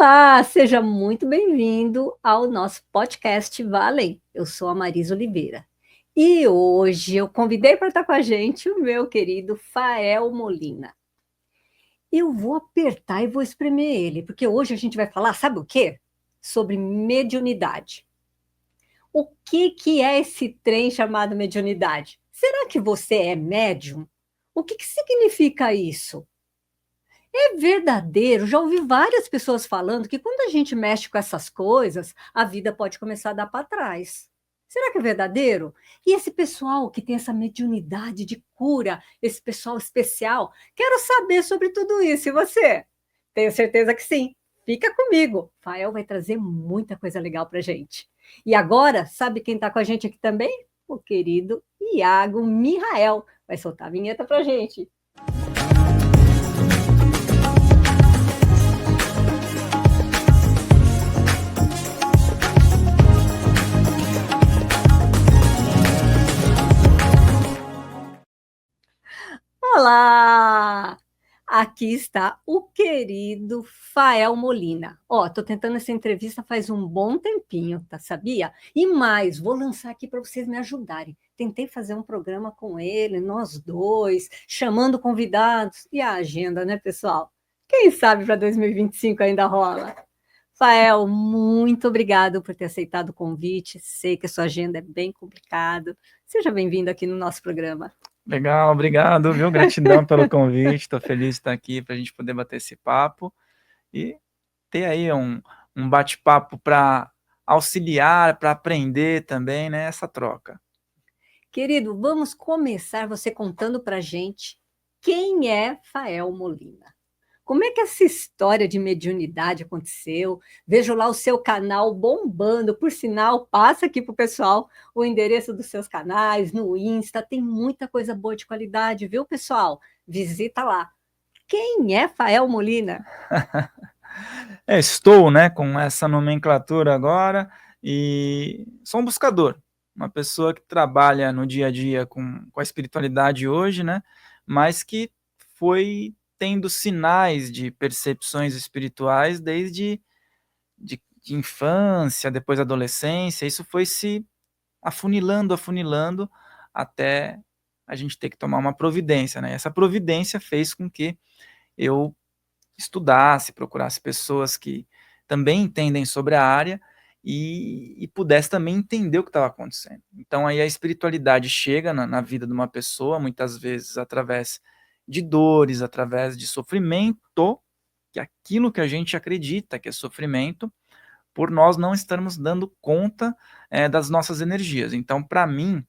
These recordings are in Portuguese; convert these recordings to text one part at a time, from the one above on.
Olá, seja muito bem-vindo ao nosso podcast Vale. Eu sou a Marisa Oliveira. E hoje eu convidei para estar com a gente o meu querido Fael Molina. Eu vou apertar e vou espremer ele, porque hoje a gente vai falar, sabe o quê? Sobre mediunidade. O que é esse trem chamado mediunidade? Será que você é médium? O que significa isso? É verdadeiro, já ouvi várias pessoas falando que quando a gente mexe com essas coisas, a vida pode começar a dar para trás. Será que é verdadeiro? E esse pessoal que tem essa mediunidade de cura, esse pessoal especial, quero saber sobre tudo isso. E você? Tenho certeza que sim. Fica comigo. Fael vai trazer muita coisa legal para gente. E agora, sabe quem está com a gente aqui também? O querido Iago Mihael. Vai soltar a vinheta para gente. Olá! Aqui está o querido Fael Molina. Ó, tô tentando essa entrevista faz um bom tempinho, tá? Sabia? E mais, vou lançar aqui para vocês me ajudarem. Tentei fazer um programa com ele, nós dois, chamando convidados e a agenda, né, pessoal? Quem sabe para 2025 ainda rola. Fael, muito obrigado por ter aceitado o convite. Sei que a sua agenda é bem complicada. Seja bem-vindo aqui no nosso programa. Legal, obrigado, viu? Gratidão pelo convite. Estou feliz de estar aqui para a gente poder bater esse papo e ter aí um bate-papo para auxiliar, para aprender também, né? Essa troca. Querido, vamos começar você contando para gente quem é Fael Molina. Como é que essa história de mediunidade aconteceu? Vejo lá o seu canal bombando, por sinal, passa aqui para o pessoal o endereço dos seus canais no Insta, tem muita coisa boa de qualidade, viu, pessoal? Visita lá. Quem é Fael Molina? Estou, né, com essa nomenclatura agora e sou um buscador, uma pessoa que trabalha no dia a dia com a espiritualidade hoje, né, mas que foi tendo sinais de percepções espirituais desde de infância, depois adolescência, isso foi se afunilando, afunilando, até a gente ter que tomar uma providência, né? Essa providência fez com que eu estudasse, procurasse pessoas que também entendem sobre a área e pudesse também entender o que estava acontecendo. Então aí a espiritualidade chega na vida de uma pessoa, muitas vezes através de dores, através de sofrimento, que é aquilo que a gente acredita que é sofrimento, por nós não estarmos dando conta das nossas energias. Então, para mim,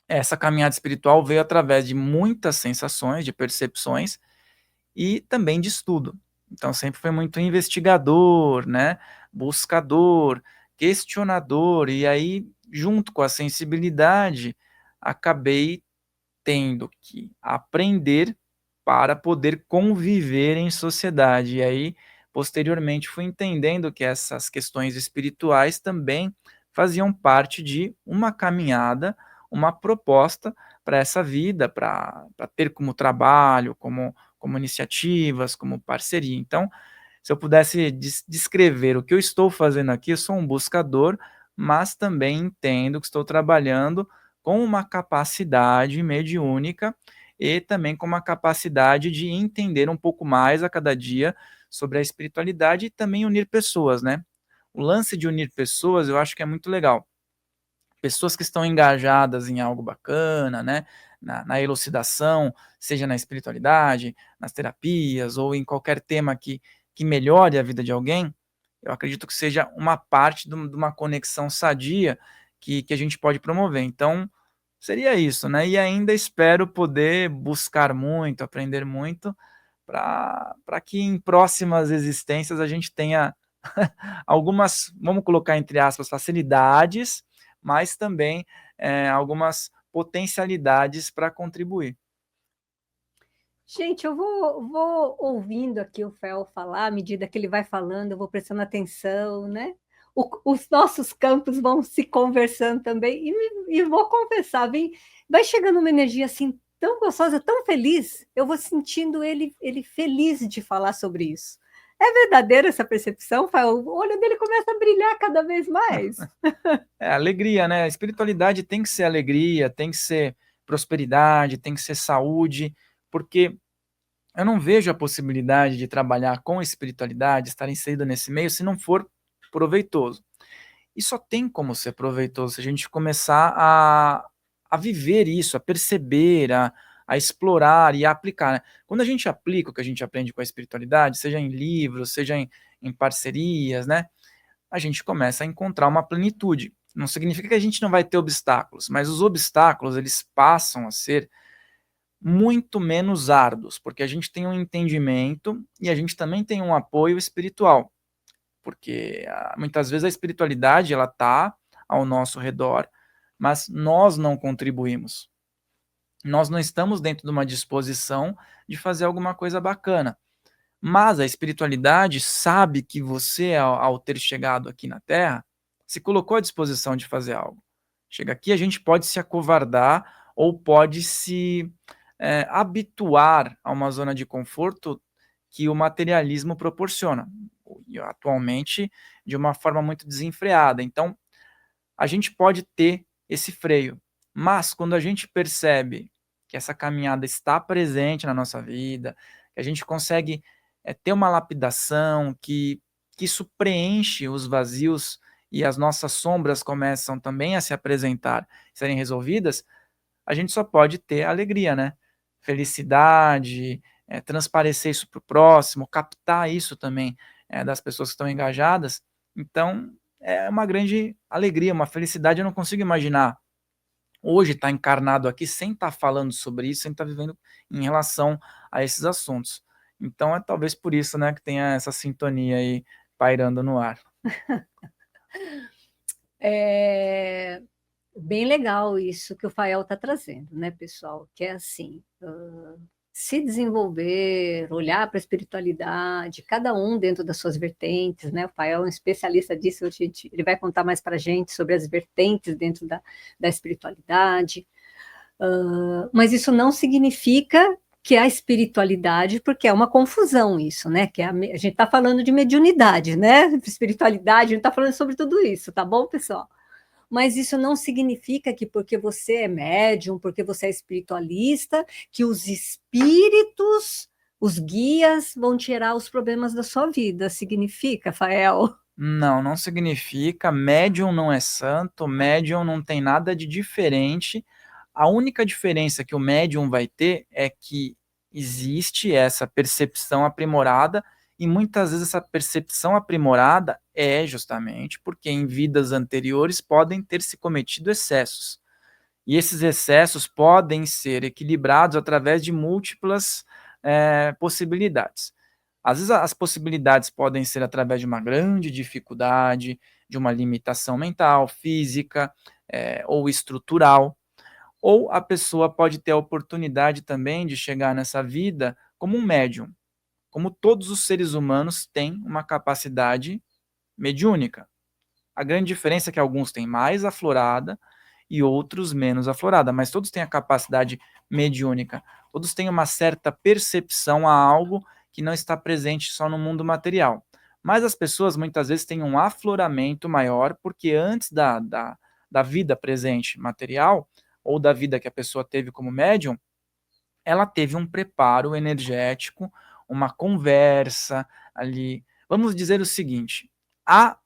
essa caminhada espiritual veio através de muitas sensações, de percepções e também de estudo. Então, sempre foi muito investigador, né? Buscador, questionador, e aí, junto com a sensibilidade, acabei tendo que aprender para poder conviver em sociedade. E aí, posteriormente, fui entendendo que essas questões espirituais também faziam parte de uma caminhada, uma proposta para essa vida, para ter como trabalho, como iniciativas, como parceria. Então, se eu pudesse descrever o que eu estou fazendo aqui, eu sou um buscador, mas também entendo que estou trabalhando com uma capacidade mediúnica e também com uma capacidade de entender um pouco mais a cada dia sobre a espiritualidade e também unir pessoas, né? O lance de unir pessoas eu acho que é muito legal. Pessoas que estão engajadas em algo bacana, né? Na elucidação, seja na espiritualidade, nas terapias ou em qualquer tema que melhore a vida de alguém, eu acredito que seja uma parte de uma conexão sadia que a gente pode promover. Então, seria isso, né? E ainda espero poder buscar muito, aprender muito, para que em próximas existências a gente tenha algumas, vamos colocar entre aspas, facilidades, mas também algumas potencialidades para contribuir. Gente, eu vou ouvindo aqui o Fel falar, à medida que ele vai falando, eu vou prestando atenção, né? Os nossos campos vão se conversando também, e vou confessar, vai chegando uma energia assim tão gostosa, tão feliz, eu vou sentindo ele feliz de falar sobre isso. É verdadeira essa percepção, Fael? O olho dele começa a brilhar cada vez mais. É alegria, né? A espiritualidade tem que ser alegria, tem que ser prosperidade, tem que ser saúde, porque eu não vejo a possibilidade de trabalhar com espiritualidade, estar inserido nesse meio, se não for proveitoso. E só tem como ser proveitoso se a gente começar a viver isso, a perceber, a explorar e a aplicar, né? Quando a gente aplica o que a gente aprende com a espiritualidade, seja em livros, seja em parcerias, né? A gente começa a encontrar uma plenitude. Não significa que a gente não vai ter obstáculos, mas os obstáculos eles passam a ser muito menos árduos, porque a gente tem um entendimento e a gente também tem um apoio espiritual, porque muitas vezes a espiritualidade ela está ao nosso redor, mas nós não contribuímos. Nós não estamos dentro de uma disposição de fazer alguma coisa bacana. Mas a espiritualidade sabe que você, ao ter chegado aqui na Terra, se colocou à disposição de fazer algo. Chega aqui, a gente pode se acovardar ou pode se habituar a uma zona de conforto que o materialismo proporciona, e atualmente de uma forma muito desenfreada. Então, a gente pode ter esse freio, mas quando a gente percebe que essa caminhada está presente na nossa vida, que a gente consegue ter uma lapidação, que isso preenche os vazios e as nossas sombras começam também a se apresentar, serem resolvidas, a gente só pode ter alegria, né? Felicidade, transparecer isso para o próximo, captar isso também das pessoas que estão engajadas. Então, é uma grande alegria, uma felicidade. Eu não consigo imaginar hoje estar encarnado aqui sem estar falando sobre isso, sem estar vivendo em relação a esses assuntos. Então, é talvez por isso, né, que tenha essa sintonia aí pairando no ar. É bem legal isso que o Fael está trazendo, né, pessoal? Que é assim, se desenvolver, olhar para a espiritualidade, cada um dentro das suas vertentes, né? O Fael é um especialista disso, ele vai contar mais para a gente sobre as vertentes dentro da espiritualidade. Mas isso não significa que a espiritualidade, porque é uma confusão isso, né? Que a gente está falando de mediunidade, né? Espiritualidade, a gente está falando sobre tudo isso, tá bom, pessoal? Mas isso não significa que porque você é médium, porque você é espiritualista, que os espíritos, os guias, vão tirar os problemas da sua vida. Significa, Fael? Não, não significa. Médium não é santo, médium não tem nada de diferente. A única diferença que o médium vai ter é que existe essa percepção aprimorada, e muitas vezes essa percepção aprimorada é justamente porque em vidas anteriores podem ter se cometido excessos. E esses excessos podem ser equilibrados através de múltiplas possibilidades. Às vezes as possibilidades podem ser através de uma grande dificuldade, de uma limitação mental, física ou estrutural, ou a pessoa pode ter a oportunidade também de chegar nessa vida como um médium, como todos os seres humanos têm uma capacidade mediúnica. A grande diferença é que alguns têm mais aflorada e outros menos aflorada, mas todos têm a capacidade mediúnica, todos têm uma certa percepção a algo que não está presente só no mundo material. Mas as pessoas muitas vezes têm um afloramento maior, porque antes da vida presente material, ou da vida que a pessoa teve como médium, ela teve um preparo energético, uma conversa ali. Vamos dizer o seguinte: há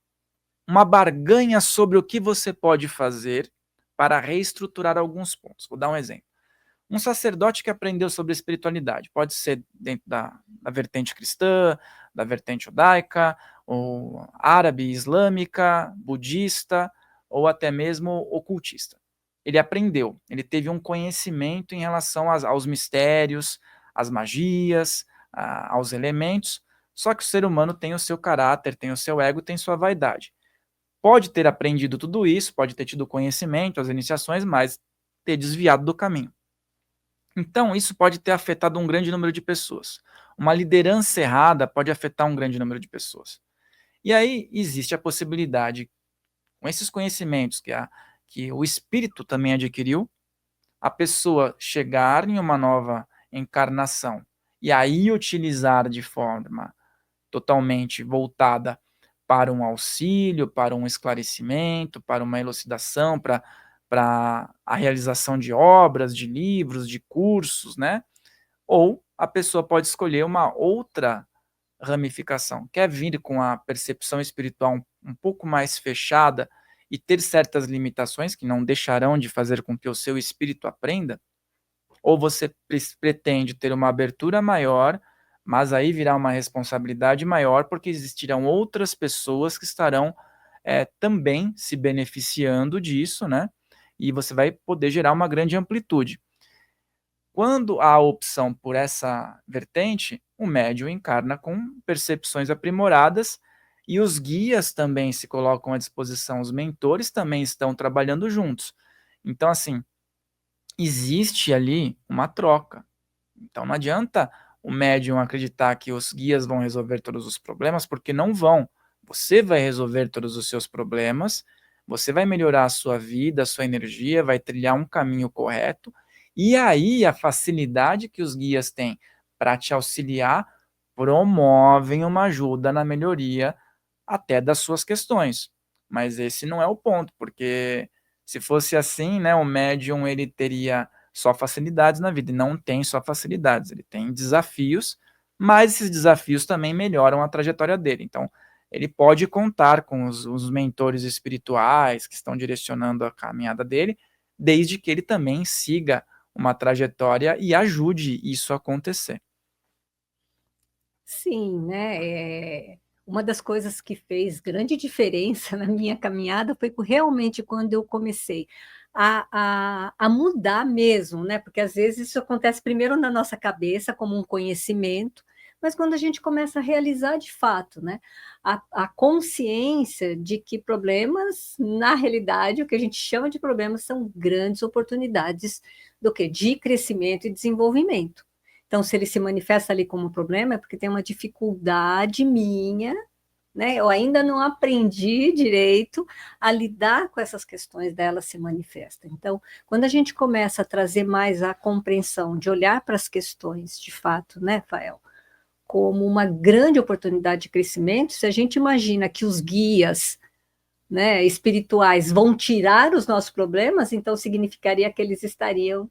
uma barganha sobre o que você pode fazer para reestruturar alguns pontos. Vou dar um exemplo. Um sacerdote que aprendeu sobre espiritualidade, pode ser dentro da vertente cristã, da vertente judaica, ou árabe, islâmica, budista, ou até mesmo ocultista. Ele aprendeu, ele teve um conhecimento em relação aos mistérios, às magias, aos elementos, só que o ser humano tem o seu caráter, tem o seu ego, tem sua vaidade. Pode ter aprendido tudo isso, pode ter tido conhecimento, as iniciações, mas ter desviado do caminho. Então, isso pode ter afetado um grande número de pessoas. Uma liderança errada pode afetar um grande número de pessoas. E aí existe a possibilidade, com esses conhecimentos que o espírito também adquiriu, a pessoa chegar em uma nova encarnação e aí utilizar de forma totalmente voltada para um auxílio, para um esclarecimento, para uma elucidação, para a realização de obras, de livros, de cursos, né? Ou a pessoa pode escolher uma outra ramificação. Quer vir com a percepção espiritual um pouco mais fechada e ter certas limitações que não deixarão de fazer com que o seu espírito aprenda? Ou você pretende ter uma abertura maior, mas aí virá uma responsabilidade maior, porque existirão outras pessoas que estarão também se beneficiando disso, né? E você vai poder gerar uma grande amplitude. Quando há a opção por essa vertente, o médium encarna com percepções aprimoradas e os guias também se colocam à disposição, os mentores também estão trabalhando juntos. Então, assim, existe ali uma troca. Então, não adianta o médium acreditar que os guias vão resolver todos os problemas, porque não vão. Você vai resolver todos os seus problemas, você vai melhorar a sua vida, a sua energia, vai trilhar um caminho correto, e aí a facilidade que os guias têm para te auxiliar promovem uma ajuda na melhoria até das suas questões. Mas esse não é o ponto, porque se fosse assim, né, o médium ele teria só facilidades na vida, e não tem só facilidades, ele tem desafios, mas esses desafios também melhoram a trajetória dele. Então, ele pode contar com os mentores espirituais que estão direcionando a caminhada dele, desde que ele também siga uma trajetória e ajude isso a acontecer. Sim, né? Uma das coisas que fez grande diferença na minha caminhada foi realmente quando eu comecei a mudar mesmo, né? Porque às vezes isso acontece primeiro na nossa cabeça, como um conhecimento, mas quando a gente começa a realizar de fato, né? A consciência de que problemas, na realidade, o que a gente chama de problemas são grandes oportunidades do quê? De crescimento e desenvolvimento. Então, se ele se manifesta ali como problema, é porque tem uma dificuldade minha, né? Eu ainda não aprendi direito a lidar com essas questões dela se manifesta. Então, quando a gente começa a trazer mais a compreensão de olhar para as questões, de fato, né, Fael, como uma grande oportunidade de crescimento, se a gente imagina que os guias, né, espirituais vão tirar os nossos problemas, então significaria que eles estariam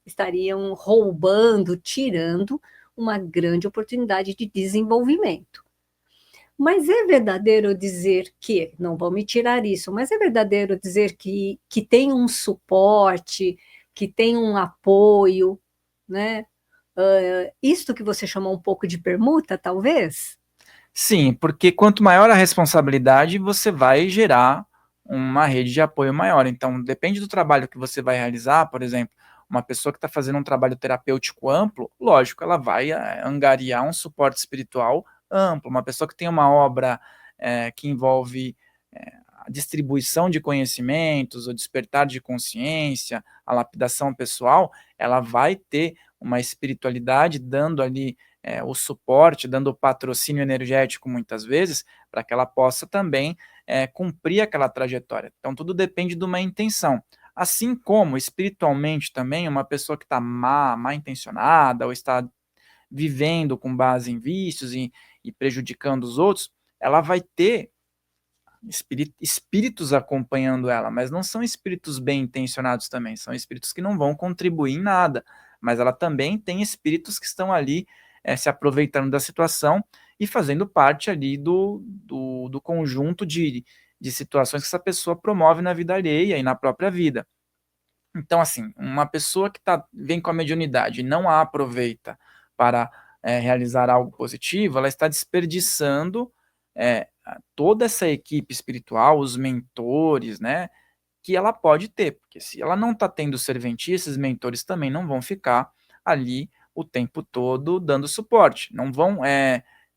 roubando, tirando uma grande oportunidade de desenvolvimento. Mas é verdadeiro dizer que, não vão me tirar isso, mas é verdadeiro dizer que tem um suporte, que tem um apoio, né? Isto que você chamou um pouco de permuta, talvez? Sim, porque quanto maior a responsabilidade, você vai gerar uma rede de apoio maior. Então, depende do trabalho que você vai realizar, por exemplo, uma pessoa que está fazendo um trabalho terapêutico amplo, lógico, ela vai angariar um suporte espiritual amplo. Uma pessoa que tem uma obra que envolve a distribuição de conhecimentos, o despertar de consciência, a lapidação pessoal, ela vai ter uma espiritualidade dando ali o suporte, dando o patrocínio energético muitas vezes, para que ela possa também cumprir aquela trajetória. Então, tudo depende de uma intenção. Assim como, espiritualmente também, uma pessoa que está má intencionada ou está vivendo com base em vícios e prejudicando os outros, ela vai ter espíritos acompanhando ela, mas não são espíritos bem intencionados também, são espíritos que não vão contribuir em nada, mas ela também tem espíritos que estão ali se aproveitando da situação e fazendo parte ali do conjunto de situações que essa pessoa promove na vida alheia e na própria vida. Então, assim, uma pessoa que vem com a mediunidade e não a aproveita para realizar algo positivo, ela está desperdiçando toda essa equipe espiritual, os mentores, né, que ela pode ter, porque se ela não está tendo serventia, esses mentores também não vão ficar ali o tempo todo dando suporte, não vão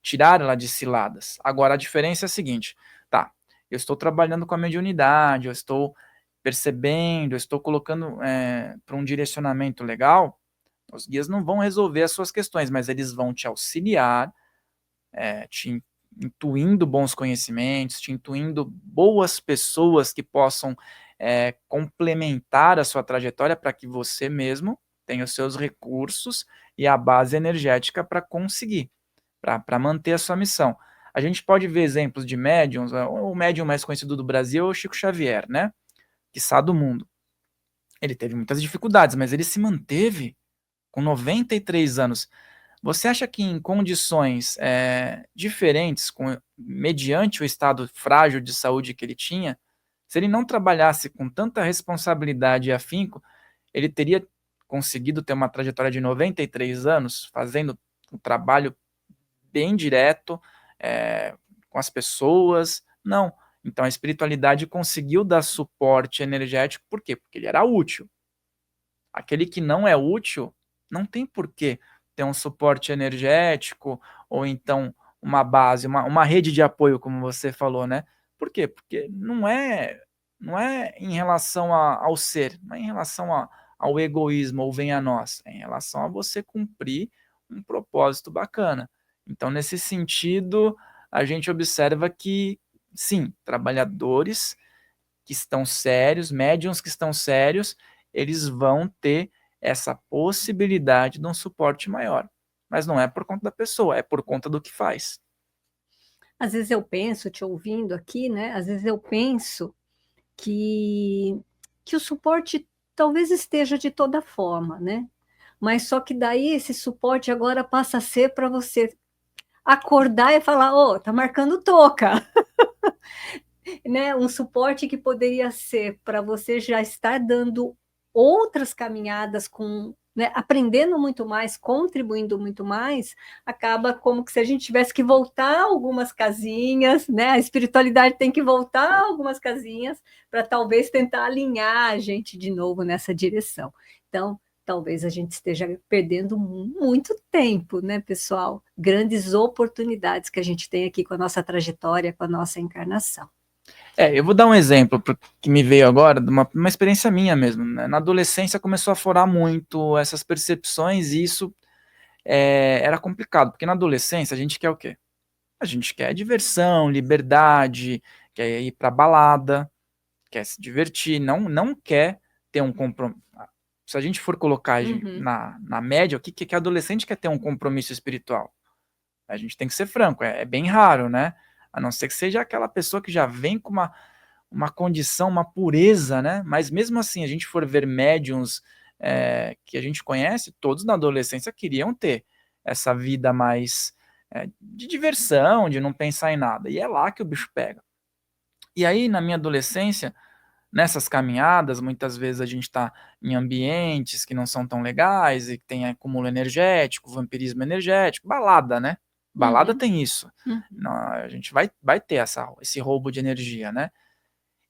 tirar ela de ciladas. Agora, a diferença é a seguinte, tá, eu estou trabalhando com a mediunidade, eu estou percebendo, eu estou colocando para um direcionamento legal, os guias não vão resolver as suas questões, mas eles vão te auxiliar, te intuindo bons conhecimentos, te intuindo boas pessoas que possam complementar a sua trajetória para que você mesmo tenha os seus recursos e a base energética para conseguir, para manter a sua missão. A gente pode ver exemplos de médiums, o médium mais conhecido do Brasil é o Chico Xavier, né? Quiçá do mundo. Ele teve muitas dificuldades, mas ele se manteve com 93 anos. Você acha que em condições diferentes, mediante o estado frágil de saúde que ele tinha, se ele não trabalhasse com tanta responsabilidade e afinco, ele teria conseguido ter uma trajetória de 93 anos, fazendo um trabalho bem direto com as pessoas? Não. Então a espiritualidade conseguiu dar suporte energético, por quê? Porque ele era útil. Aquele que não é útil, não tem porquê ter um suporte energético, ou então uma base, uma rede de apoio, como você falou, né? Por quê? Porque não é em relação ao ser, não é em relação ao egoísmo ou vem a nós, é em relação a você cumprir um propósito bacana. Então, nesse sentido, a gente observa que, sim, trabalhadores que estão sérios, médiums que estão sérios, eles vão ter essa possibilidade de um suporte maior. Mas não é por conta da pessoa, é por conta do que faz. Às vezes eu penso, te ouvindo aqui, né? Às vezes eu penso que, que o suporte talvez esteja de toda forma, né? Mas só que daí esse suporte agora passa a ser para você acordar e falar, ô, tá marcando toca, né? Um suporte que poderia ser para você já estar dando outras caminhadas com, né, aprendendo muito mais, contribuindo muito mais, acaba como que se a gente tivesse que voltar algumas casinhas, né? A espiritualidade tem que voltar algumas casinhas para talvez tentar alinhar a gente de novo nessa direção. Então, talvez a gente esteja perdendo muito tempo, né, pessoal? Grandes oportunidades que a gente tem aqui com a nossa trajetória, com a nossa encarnação. Eu vou dar um exemplo que me veio agora, de uma experiência minha mesmo, né? Na adolescência começou a forar muito essas percepções e isso era complicado, porque na adolescência a gente quer o quê? A gente quer diversão, liberdade, quer ir pra balada, quer se divertir, não quer ter um compromisso. Se a gente for colocar Uhum. na média, o que adolescente quer ter um compromisso espiritual? A gente tem que ser franco, é bem raro, né? A não ser que seja aquela pessoa que já vem com uma condição, uma pureza, né? Mas mesmo assim, a gente for ver médiums que a gente conhece, todos na adolescência queriam ter essa vida mais de diversão, de não pensar em nada. E é lá que o bicho pega. E aí, na minha adolescência, nessas caminhadas, muitas vezes a gente está em ambientes que não são tão legais e que tem acúmulo energético, vampirismo energético, balada, né? Balada Uhum. tem isso. Uhum. A gente vai ter esse roubo de energia, né?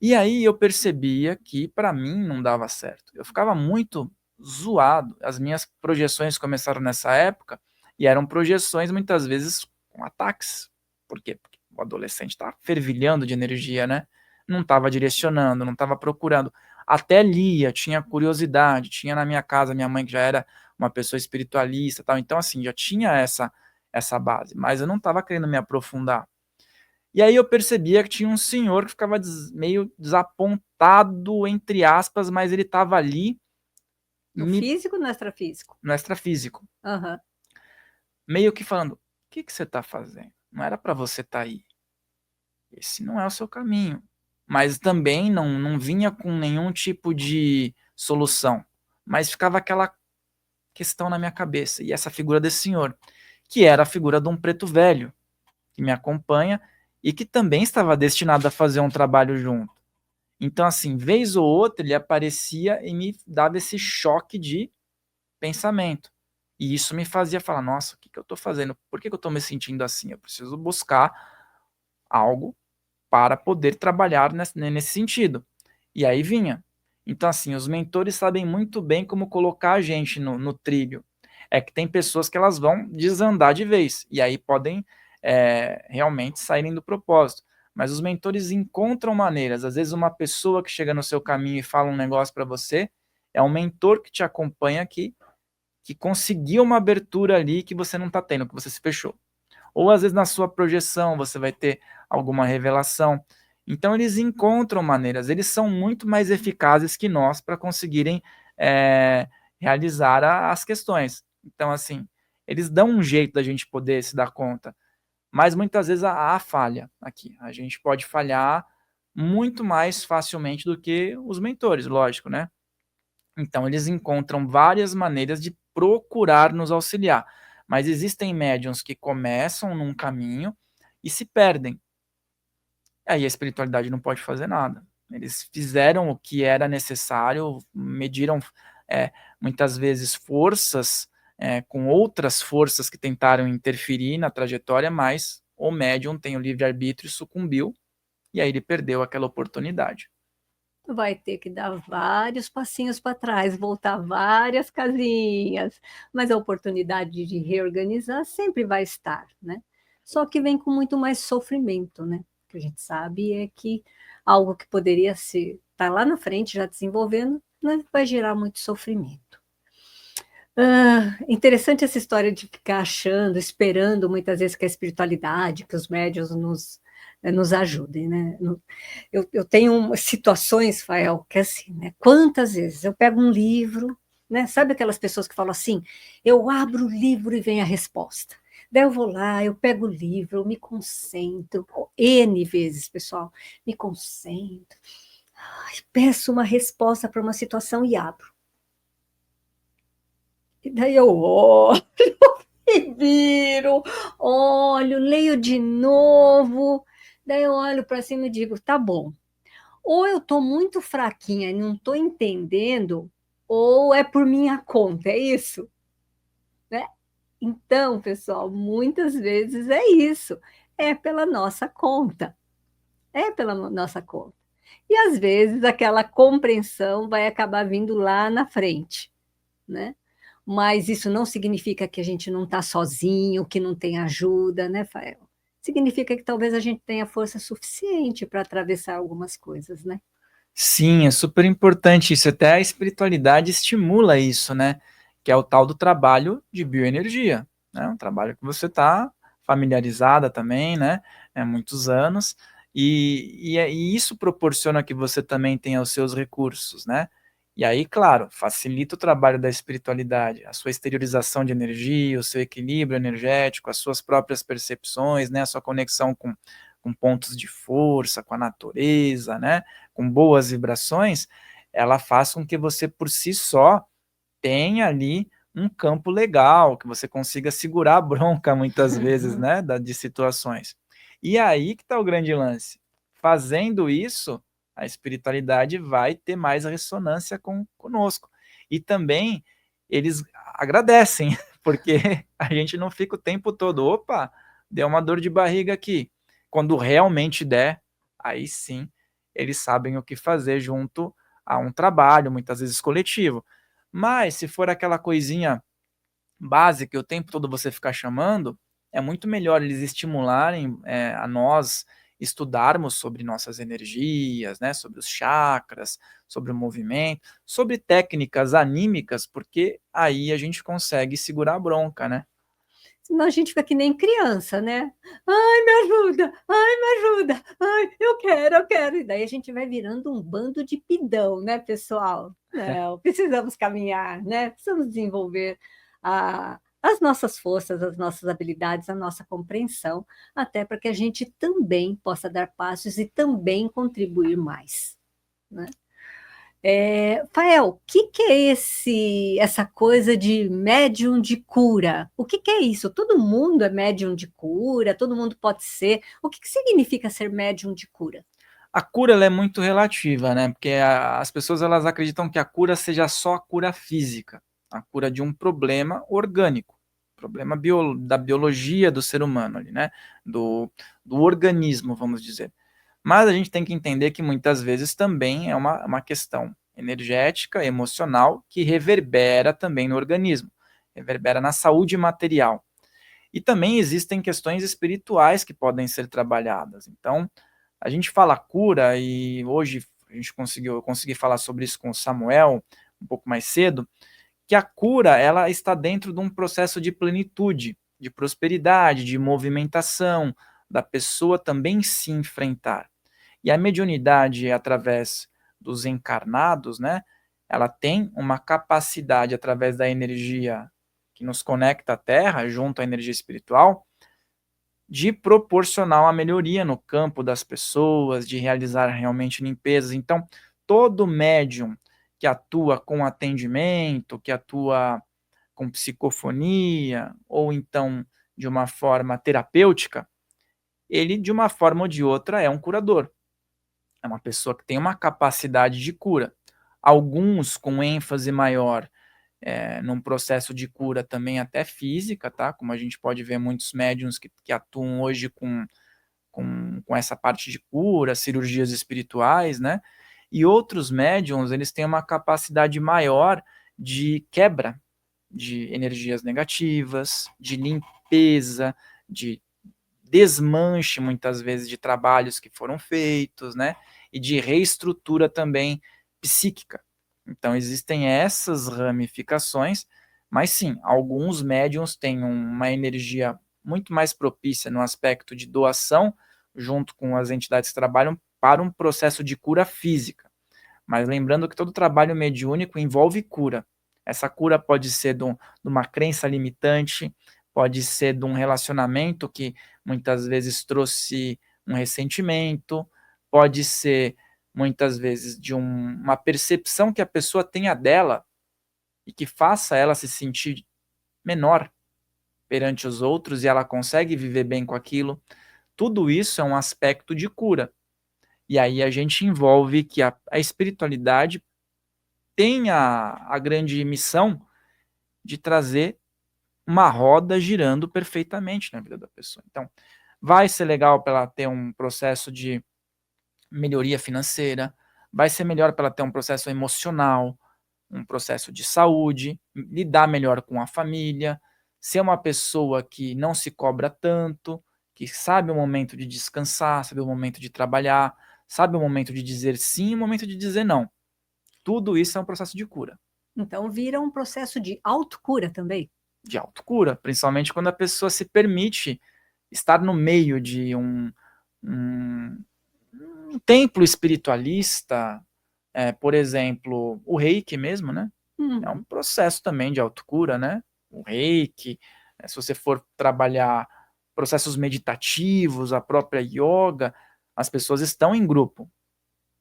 E aí eu percebia que para mim não dava certo. Eu ficava muito zoado. As minhas projeções começaram nessa época e eram projeções muitas vezes com ataques. Por quê? Porque o adolescente está fervilhando de energia, né? Não estava direcionando, não estava procurando. Até lia, tinha curiosidade, tinha na minha casa minha mãe que já era uma pessoa espiritualista, tal. Então assim, já tinha essa base, mas eu não estava querendo me aprofundar. E aí eu percebia que tinha um senhor que ficava meio desapontado, entre aspas, mas ele estava ali, No físico ou no extrafísico? no extrafísico, Uhum. meio que falando: o que você está fazendo? Não era para você estar aí. Esse não é o seu caminho. Mas também não vinha com nenhum tipo de solução. Mas ficava aquela questão na minha cabeça. E essa figura desse senhor, que era a figura de um preto velho, que me acompanha e que também estava destinado a fazer um trabalho junto. Então, assim, vez ou outra ele aparecia e me dava esse choque de pensamento. E isso me fazia falar: nossa, o que eu estou fazendo? Por que eu estou me sentindo assim? Eu preciso buscar algo para poder trabalhar nesse sentido. E aí vinha. Então, assim, os mentores sabem muito bem como colocar a gente no trilho. É que tem pessoas que elas vão desandar de vez, e aí podem realmente saírem do propósito. Mas os mentores encontram maneiras. Às vezes, uma pessoa que chega no seu caminho e fala um negócio para você, é um mentor que te acompanha que conseguiu uma abertura ali que você não está tendo, que você se fechou. Ou às vezes na sua projeção você vai ter alguma revelação. Então eles encontram maneiras, eles são muito mais eficazes que nós para conseguirem realizar as questões. Então, assim, eles dão um jeito da gente poder se dar conta. Mas muitas vezes há falha aqui. A gente pode falhar muito mais facilmente do que os mentores, lógico, né? Então, eles encontram várias maneiras de procurar nos auxiliar. Mas existem médiums que começam num caminho e se perdem. Aí a espiritualidade não pode fazer nada. Eles fizeram o que era necessário, mediram muitas vezes forças com outras forças que tentaram interferir na trajetória, mas o médium tem o livre-arbítrio e sucumbiu, e aí ele perdeu aquela oportunidade. Vai ter que dar vários passinhos para trás, voltar várias casinhas, mas a oportunidade de reorganizar sempre vai estar, né? Só que vem com muito mais sofrimento, né? O que a gente sabe é que algo que poderia ser, tá lá na frente já desenvolvendo, né, vai gerar muito sofrimento. Interessante essa história de ficar achando, esperando muitas vezes que a espiritualidade, que os médiuns nos ajudem, né? Eu tenho situações, Fael, que é assim, né? Quantas vezes eu pego um livro, né? Sabe aquelas pessoas que falam assim, eu abro o livro e vem a resposta. Daí eu vou lá, eu pego o livro, eu me concentro, N vezes, pessoal, me concentro, peço uma resposta para uma situação e abro. E daí eu olho, e viro, olho, leio de novo, daí eu olho para cima e digo, tá bom. Ou eu estou muito fraquinha e não estou entendendo, ou é por minha conta, é isso? Né? Então, pessoal, muitas vezes é isso, é pela nossa conta, é pela nossa conta. E às vezes aquela compreensão vai acabar vindo lá na frente, né? Mas isso não significa que a gente não está sozinho, que não tem ajuda, né, Fael? Significa que talvez a gente tenha força suficiente para atravessar algumas coisas, né? Sim, é super importante isso. Até a espiritualidade estimula isso, né? Que é o tal do trabalho de bioenergia, né? Um trabalho que você está familiarizada também, né? Há muitos anos. E isso proporciona que você também tenha os seus recursos, né? E aí, claro, facilita o trabalho da espiritualidade, a sua exteriorização de energia, o seu equilíbrio energético, as suas próprias percepções, né? A sua conexão com pontos de força, com a natureza, né? Com boas vibrações, ela faz com que você por si só tenha ali um campo legal, que você consiga segurar a bronca muitas vezes, né, de situações. E aí que está o grande lance. Fazendo isso, a espiritualidade vai ter mais ressonância conosco. E também eles agradecem, porque a gente não fica o tempo todo, opa, deu uma dor de barriga aqui. Quando realmente der, aí sim eles sabem o que fazer junto a um trabalho, muitas vezes coletivo. Mas se for aquela coisinha básica e o tempo todo você ficar chamando, é muito melhor eles estimularem a nós estudarmos sobre nossas energias, né, sobre os chakras, sobre o movimento, sobre técnicas anímicas, porque aí a gente consegue segurar a bronca, né? Senão a gente fica que nem criança, né? Ai, me ajuda! Ai, me ajuda! Ai, eu quero, eu quero! E daí a gente vai virando um bando de pidão, né, pessoal? Não, precisamos caminhar, né? Precisamos desenvolver as nossas forças, as nossas habilidades, a nossa compreensão, até para que a gente também possa dar passos e também contribuir mais, né? Fael, o que é essa coisa de médium de cura? O que é isso? Todo mundo é médium de cura? Todo mundo pode ser? O que significa ser médium de cura? A cura ela é muito relativa, né? Porque as pessoas elas acreditam que a cura seja só a cura física, a cura de um problema orgânico, problema da biologia do ser humano ali, né? Do organismo, vamos dizer. Mas a gente tem que entender que muitas vezes também é uma questão energética, emocional, que reverbera também no organismo, reverbera na saúde material. E também existem questões espirituais que podem ser trabalhadas. Então, a gente fala cura, e hoje eu consegui falar sobre isso com o Samuel um pouco mais cedo, que a cura ela está dentro de um processo de plenitude, de prosperidade, de movimentação, da pessoa também se enfrentar. E a mediunidade, através dos encarnados, né, ela tem uma capacidade, através da energia que nos conecta à Terra, junto à energia espiritual, de proporcionar uma melhoria no campo das pessoas, de realizar realmente limpezas. Então, todo médium que atua com atendimento, que atua com psicofonia, ou então de uma forma terapêutica, ele, de uma forma ou de outra, é um curador. É uma pessoa que tem uma capacidade de cura. Alguns com ênfase maior num processo de cura também até física, tá? Como a gente pode ver muitos médiums que atuam hoje com essa parte de cura, cirurgias espirituais, né? E outros médiums, eles têm uma capacidade maior de quebra de energias negativas, de limpeza, de desmanche, muitas vezes, de trabalhos que foram feitos, né? E de reestrutura também psíquica. Então, existem essas ramificações, mas sim, alguns médiums têm uma energia muito mais propícia no aspecto de doação, junto com as entidades que trabalham para um processo de cura física. Mas lembrando que todo trabalho mediúnico envolve cura. Essa cura pode ser de uma crença limitante, pode ser de um relacionamento que muitas vezes trouxe um ressentimento, pode ser muitas vezes de uma percepção que a pessoa tenha dela e que faça ela se sentir menor perante os outros e ela consegue viver bem com aquilo. Tudo isso é um aspecto de cura. E aí a gente envolve que a espiritualidade tem a grande missão de trazer uma roda girando perfeitamente na vida da pessoa. Então, vai ser legal para ela ter um processo de melhoria financeira, vai ser melhor para ela ter um processo emocional, um processo de saúde, lidar melhor com a família, ser uma pessoa que não se cobra tanto, que sabe o momento de descansar, sabe o momento de trabalhar, sabe o momento de dizer sim e o momento de dizer não. Tudo isso é um processo de cura. Então, vira um processo de autocura também. De autocura, principalmente quando a pessoa se permite estar no meio de um templo espiritualista, por exemplo, o reiki mesmo, né? É um processo também de autocura, né? O reiki, se você for trabalhar processos meditativos, a própria yoga, as pessoas estão em grupo.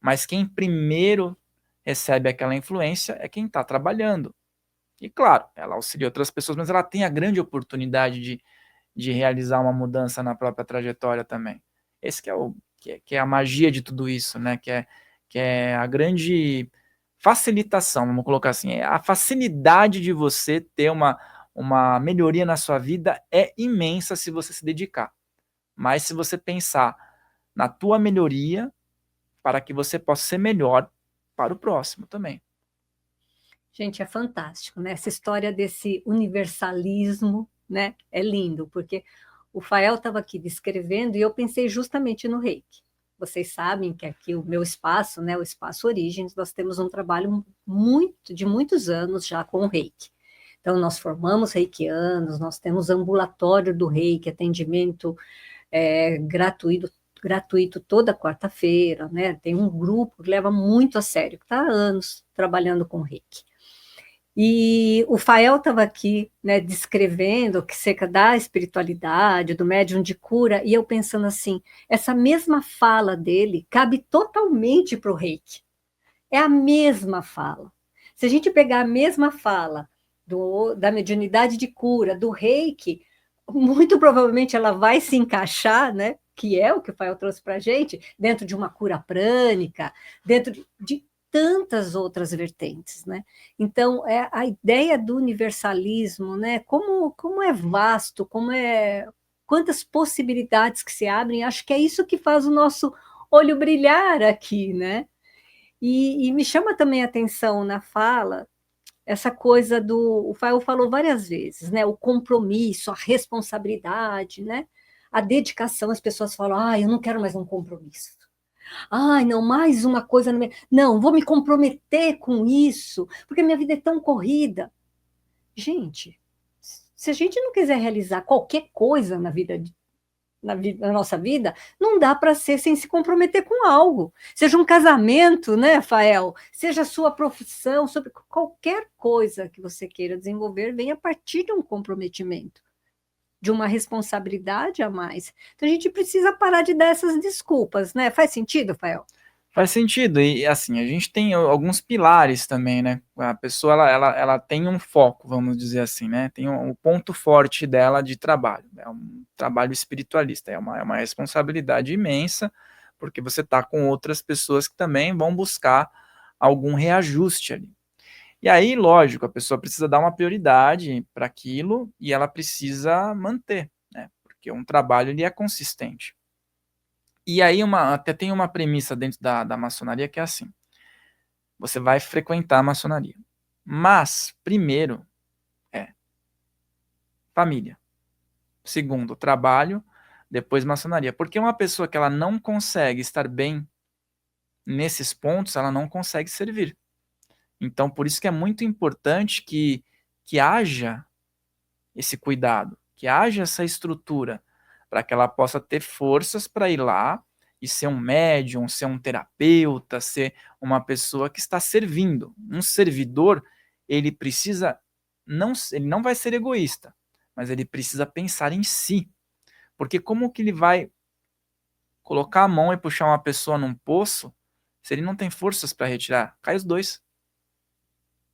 Mas quem primeiro recebe aquela influência é quem está trabalhando. E claro, ela auxilia outras pessoas, mas ela tem a grande oportunidade de realizar uma mudança na própria trajetória também. Esse que é a magia de tudo isso, né? Que é a grande facilitação, vamos colocar assim, a facilidade de você ter uma melhoria na sua vida é imensa se você se dedicar. Mas se você pensar na tua melhoria, para que você possa ser melhor para o próximo também. Gente, é fantástico, né? Essa história desse universalismo, né? É lindo, porque o Fael estava aqui descrevendo e eu pensei justamente no reiki. Vocês sabem que aqui o meu espaço, né, o Espaço Origens, nós temos um trabalho de muitos anos já com o reiki. Então, nós formamos reikianos, nós temos ambulatório do reiki, atendimento gratuito toda quarta-feira, né? Tem um grupo que leva muito a sério, que está há anos trabalhando com reiki. E o Fael estava aqui, né, descrevendo o que cerca da espiritualidade, do médium de cura, e eu pensando assim, essa mesma fala dele cabe totalmente para o reiki. É a mesma fala. Se a gente pegar a mesma fala da mediunidade de cura, do reiki, muito provavelmente ela vai se encaixar, né? Que é o que o Fael trouxe para a gente, dentro de uma cura prânica, dentro de tantas outras vertentes, né? Então, a ideia do universalismo, né? Como é vasto, quantas possibilidades que se abrem, acho que é isso que faz o nosso olho brilhar aqui, né? E me chama também a atenção na fala essa coisa o Fael falou várias vezes, né? O compromisso, a responsabilidade, né? A dedicação, as pessoas falam, eu não quero mais um compromisso. Não, mais uma coisa. Não, vou me comprometer com isso, porque minha vida é tão corrida. Gente, se a gente não quiser realizar qualquer coisa na nossa vida, não dá para ser sem se comprometer com algo. Seja um casamento, né, Fael? Seja a sua profissão, sobre qualquer coisa que você queira desenvolver, vem a partir de um comprometimento, de uma responsabilidade a mais. Então a gente precisa parar de dar essas desculpas, né? Faz sentido, Fael? Faz sentido, e assim, a gente tem alguns pilares também, né? A pessoa, ela tem um foco, vamos dizer assim, né? Tem um ponto forte dela de trabalho, é um trabalho espiritualista, é uma responsabilidade imensa, porque você está com outras pessoas que também vão buscar algum reajuste ali. E aí, lógico, a pessoa precisa dar uma prioridade para aquilo e ela precisa manter, né? Porque um trabalho ele é consistente. E aí até tem uma premissa dentro da maçonaria que é assim: você vai frequentar a maçonaria. Mas, primeiro, é família. Segundo, trabalho. Depois, maçonaria. Porque uma pessoa que ela não consegue estar bem nesses pontos, ela não consegue servir. Então, por isso que é muito importante que haja esse cuidado, que haja essa estrutura, para que ela possa ter forças para ir lá e ser um médium, ser um terapeuta, ser uma pessoa que está servindo. Um servidor, ele precisa, ele não vai ser egoísta, mas ele precisa pensar em si. Porque como que ele vai colocar a mão e puxar uma pessoa num poço se ele não tem forças para retirar? Cai os dois.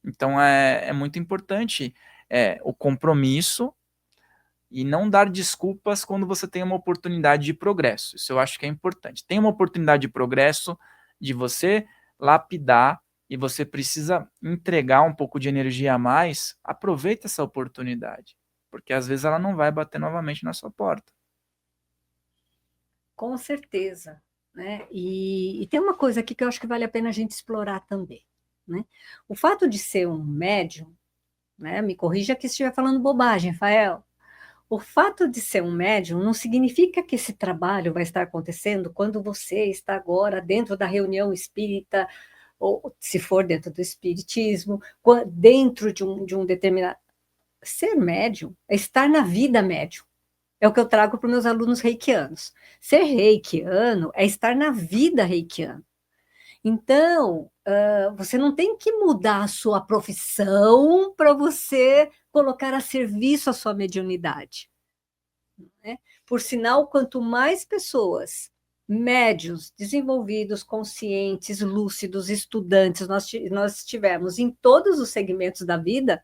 Então é muito importante o compromisso e não dar desculpas quando você tem uma oportunidade de progresso. Isso eu acho que é importante. Tem uma oportunidade de progresso de você lapidar e você precisa entregar um pouco de energia a mais, aproveita essa oportunidade, porque às vezes ela não vai bater novamente na sua porta. Com certeza, né? E tem uma coisa aqui que eu acho que vale a pena a gente explorar também, né? O fato de ser um médium, né? Me corrija que estiver falando bobagem, Fael. O fato de ser um médium não significa que esse trabalho vai estar acontecendo quando você está agora dentro da reunião espírita, ou se for dentro do espiritismo, dentro de um determinado. Ser médium é estar na vida médium. É o que eu trago para os meus alunos reikianos. Ser reikiano é estar na vida reikiana. Então, você não tem que mudar a sua profissão para você colocar a serviço a sua mediunidade. Né? Por sinal, quanto mais pessoas, médios, desenvolvidos, conscientes, lúcidos, estudantes, nós tivermos em todos os segmentos da vida,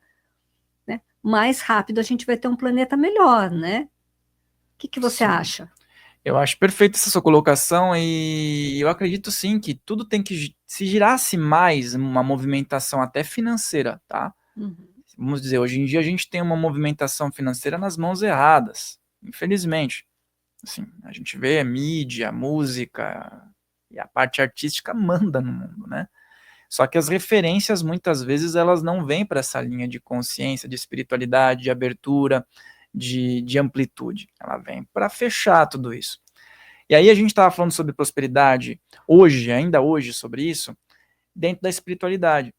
né, mais rápido a gente vai ter um planeta melhor, né? O que você Sim. acha? Eu acho perfeita essa sua colocação e eu acredito sim que tudo tem que, se girasse mais uma movimentação até financeira, tá? Uhum. Vamos dizer, hoje em dia a gente tem uma movimentação financeira nas mãos erradas, infelizmente. Assim, a gente vê a mídia, a música e a parte artística manda no mundo, né? Só que as referências muitas vezes elas não vêm para essa linha de consciência, de espiritualidade, de abertura, de amplitude. Ela vem para fechar tudo isso. E aí a gente estava falando sobre prosperidade hoje, ainda hoje, sobre isso, dentro da espiritualidade.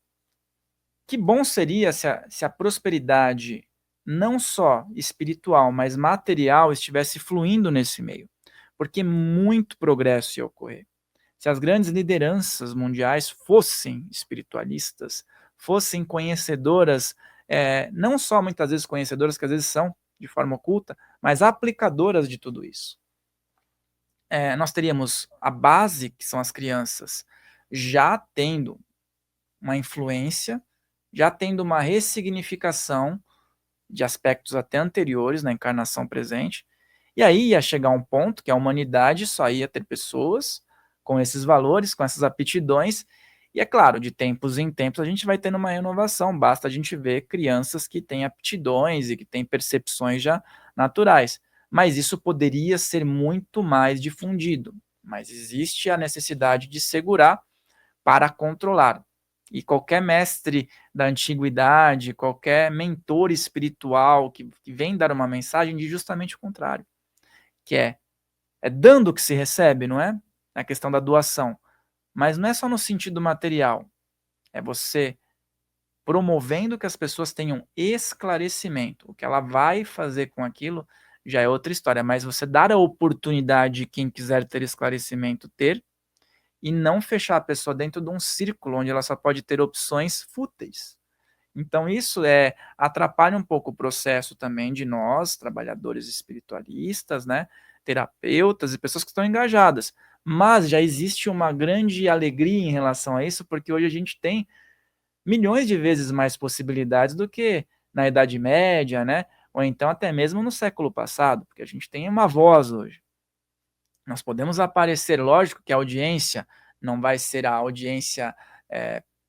Que bom seria se a prosperidade, não só espiritual, mas material, estivesse fluindo nesse meio. Porque muito progresso ia ocorrer. Se as grandes lideranças mundiais fossem espiritualistas, fossem conhecedoras, não só muitas vezes conhecedoras, que às vezes são de forma oculta, mas aplicadoras de tudo isso. Nós teríamos a base, que são as crianças, já tendo uma influência, já tendo uma ressignificação de aspectos até anteriores na encarnação presente, e aí ia chegar um ponto que a humanidade só ia ter pessoas com esses valores, com essas aptidões, e é claro, de tempos em tempos a gente vai tendo uma renovação, basta a gente ver crianças que têm aptidões e que têm percepções já naturais, mas isso poderia ser muito mais difundido, mas existe a necessidade de segurar para controlar. E qualquer mestre da antiguidade, qualquer mentor espiritual que vem dar uma mensagem diz justamente o contrário, que é dando que se recebe, não é? A questão da doação. Mas não é só no sentido material, é você promovendo que as pessoas tenham esclarecimento. O que ela vai fazer com aquilo já é outra história, mas você dar a oportunidade de quem quiser ter esclarecimento ter, e não fechar a pessoa dentro de um círculo onde ela só pode ter opções fúteis. Então, isso atrapalha um pouco o processo também de nós, trabalhadores espiritualistas, né, terapeutas e pessoas que estão engajadas. Mas já existe uma grande alegria em relação a isso, porque hoje a gente tem milhões de vezes mais possibilidades do que na Idade Média, né, ou então até mesmo no século passado, porque a gente tem uma voz hoje. Nós podemos aparecer, lógico que a audiência não vai ser a audiência,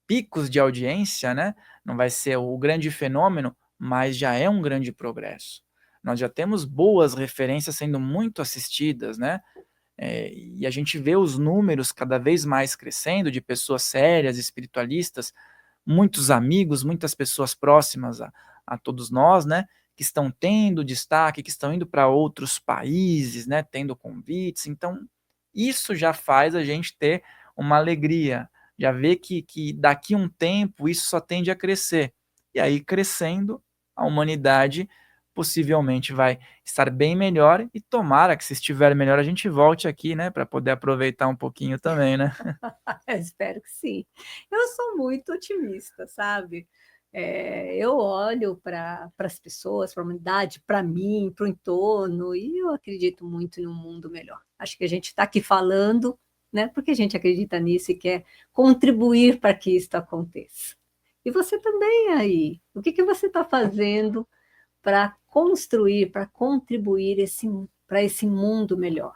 picos de audiência, né? Não vai ser o grande fenômeno, mas já é um grande progresso. Nós já temos boas referências sendo muito assistidas, né? E a gente vê os números cada vez mais crescendo de pessoas sérias, espiritualistas, muitos amigos, muitas pessoas próximas a todos nós, né, que estão tendo destaque, que estão indo para outros países, né, tendo convites. Então, isso já faz a gente ter uma alegria, já ver que daqui a um tempo isso só tende a crescer. E aí, crescendo, a humanidade possivelmente vai estar bem melhor e tomara que se estiver melhor a gente volte aqui, né, para poder aproveitar um pouquinho também, né? Eu espero que sim. Eu sou muito otimista, sabe? Eu olho para as pessoas, para a humanidade, para mim, para o entorno, e eu acredito muito num mundo melhor. Acho que a gente está aqui falando, né? Porque a gente acredita nisso e quer contribuir para que isso aconteça. E você também aí. O que você está fazendo para construir, para contribuir para esse mundo melhor?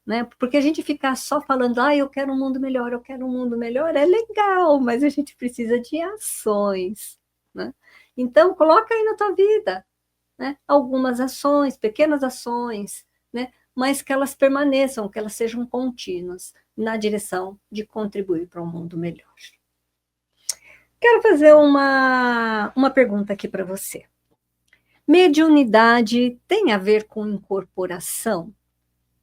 Né? Porque a gente ficar só falando, eu quero um mundo melhor, eu quero um mundo melhor, é legal, mas a gente precisa de ações, né? Então, coloca aí na tua vida, né? Algumas ações, pequenas ações, né? Mas que elas permaneçam, que elas sejam contínuas na direção de contribuir para um mundo melhor. Quero fazer uma pergunta aqui para você. Mediunidade tem a ver com incorporação?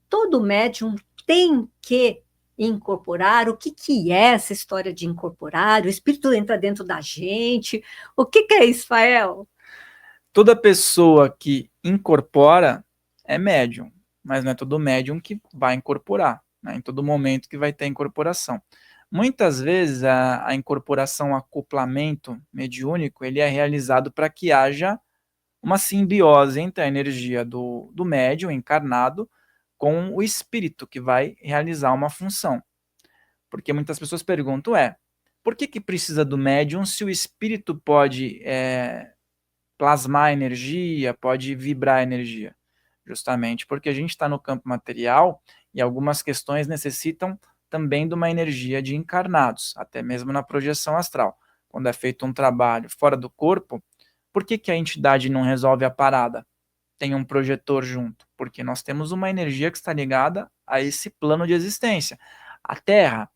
Todo médium tem que incorporar. O que é essa história de incorporar? O espírito entra dentro da gente. O que é isso, Fael? Toda pessoa que incorpora é médium, mas não é todo médium que vai incorporar, né? Em todo momento que vai ter incorporação. Muitas vezes a incorporação, o acoplamento mediúnico, ele é realizado para que haja uma simbiose entre a energia do médium encarnado com o espírito que vai realizar uma função. Porque muitas pessoas perguntam, por que precisa do médium se o espírito pode plasmar energia, pode vibrar energia? Justamente porque a gente está no campo material e algumas questões necessitam também de uma energia de encarnados, até mesmo na projeção astral. Quando é feito um trabalho fora do corpo, por que a entidade não resolve a parada? Tem um projetor junto, porque nós temos uma energia que está ligada a esse plano de existência. A Terra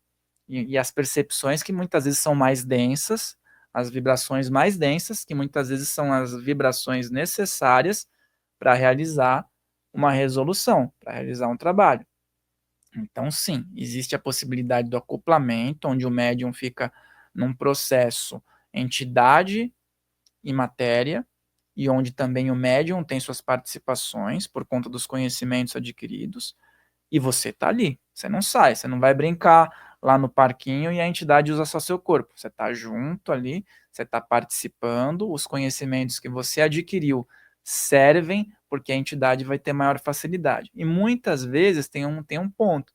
e as percepções que muitas vezes são mais densas, as vibrações mais densas, que muitas vezes são as vibrações necessárias para realizar uma resolução, para realizar um trabalho. Então, sim, existe a possibilidade do acoplamento, onde o médium fica num processo entidade e matéria, e onde também o médium tem suas participações por conta dos conhecimentos adquiridos, e você está ali, você não sai, você não vai brincar lá no parquinho e a entidade usa só seu corpo, você está junto ali, você está participando, os conhecimentos que você adquiriu servem porque a entidade vai ter maior facilidade. E muitas vezes tem um ponto,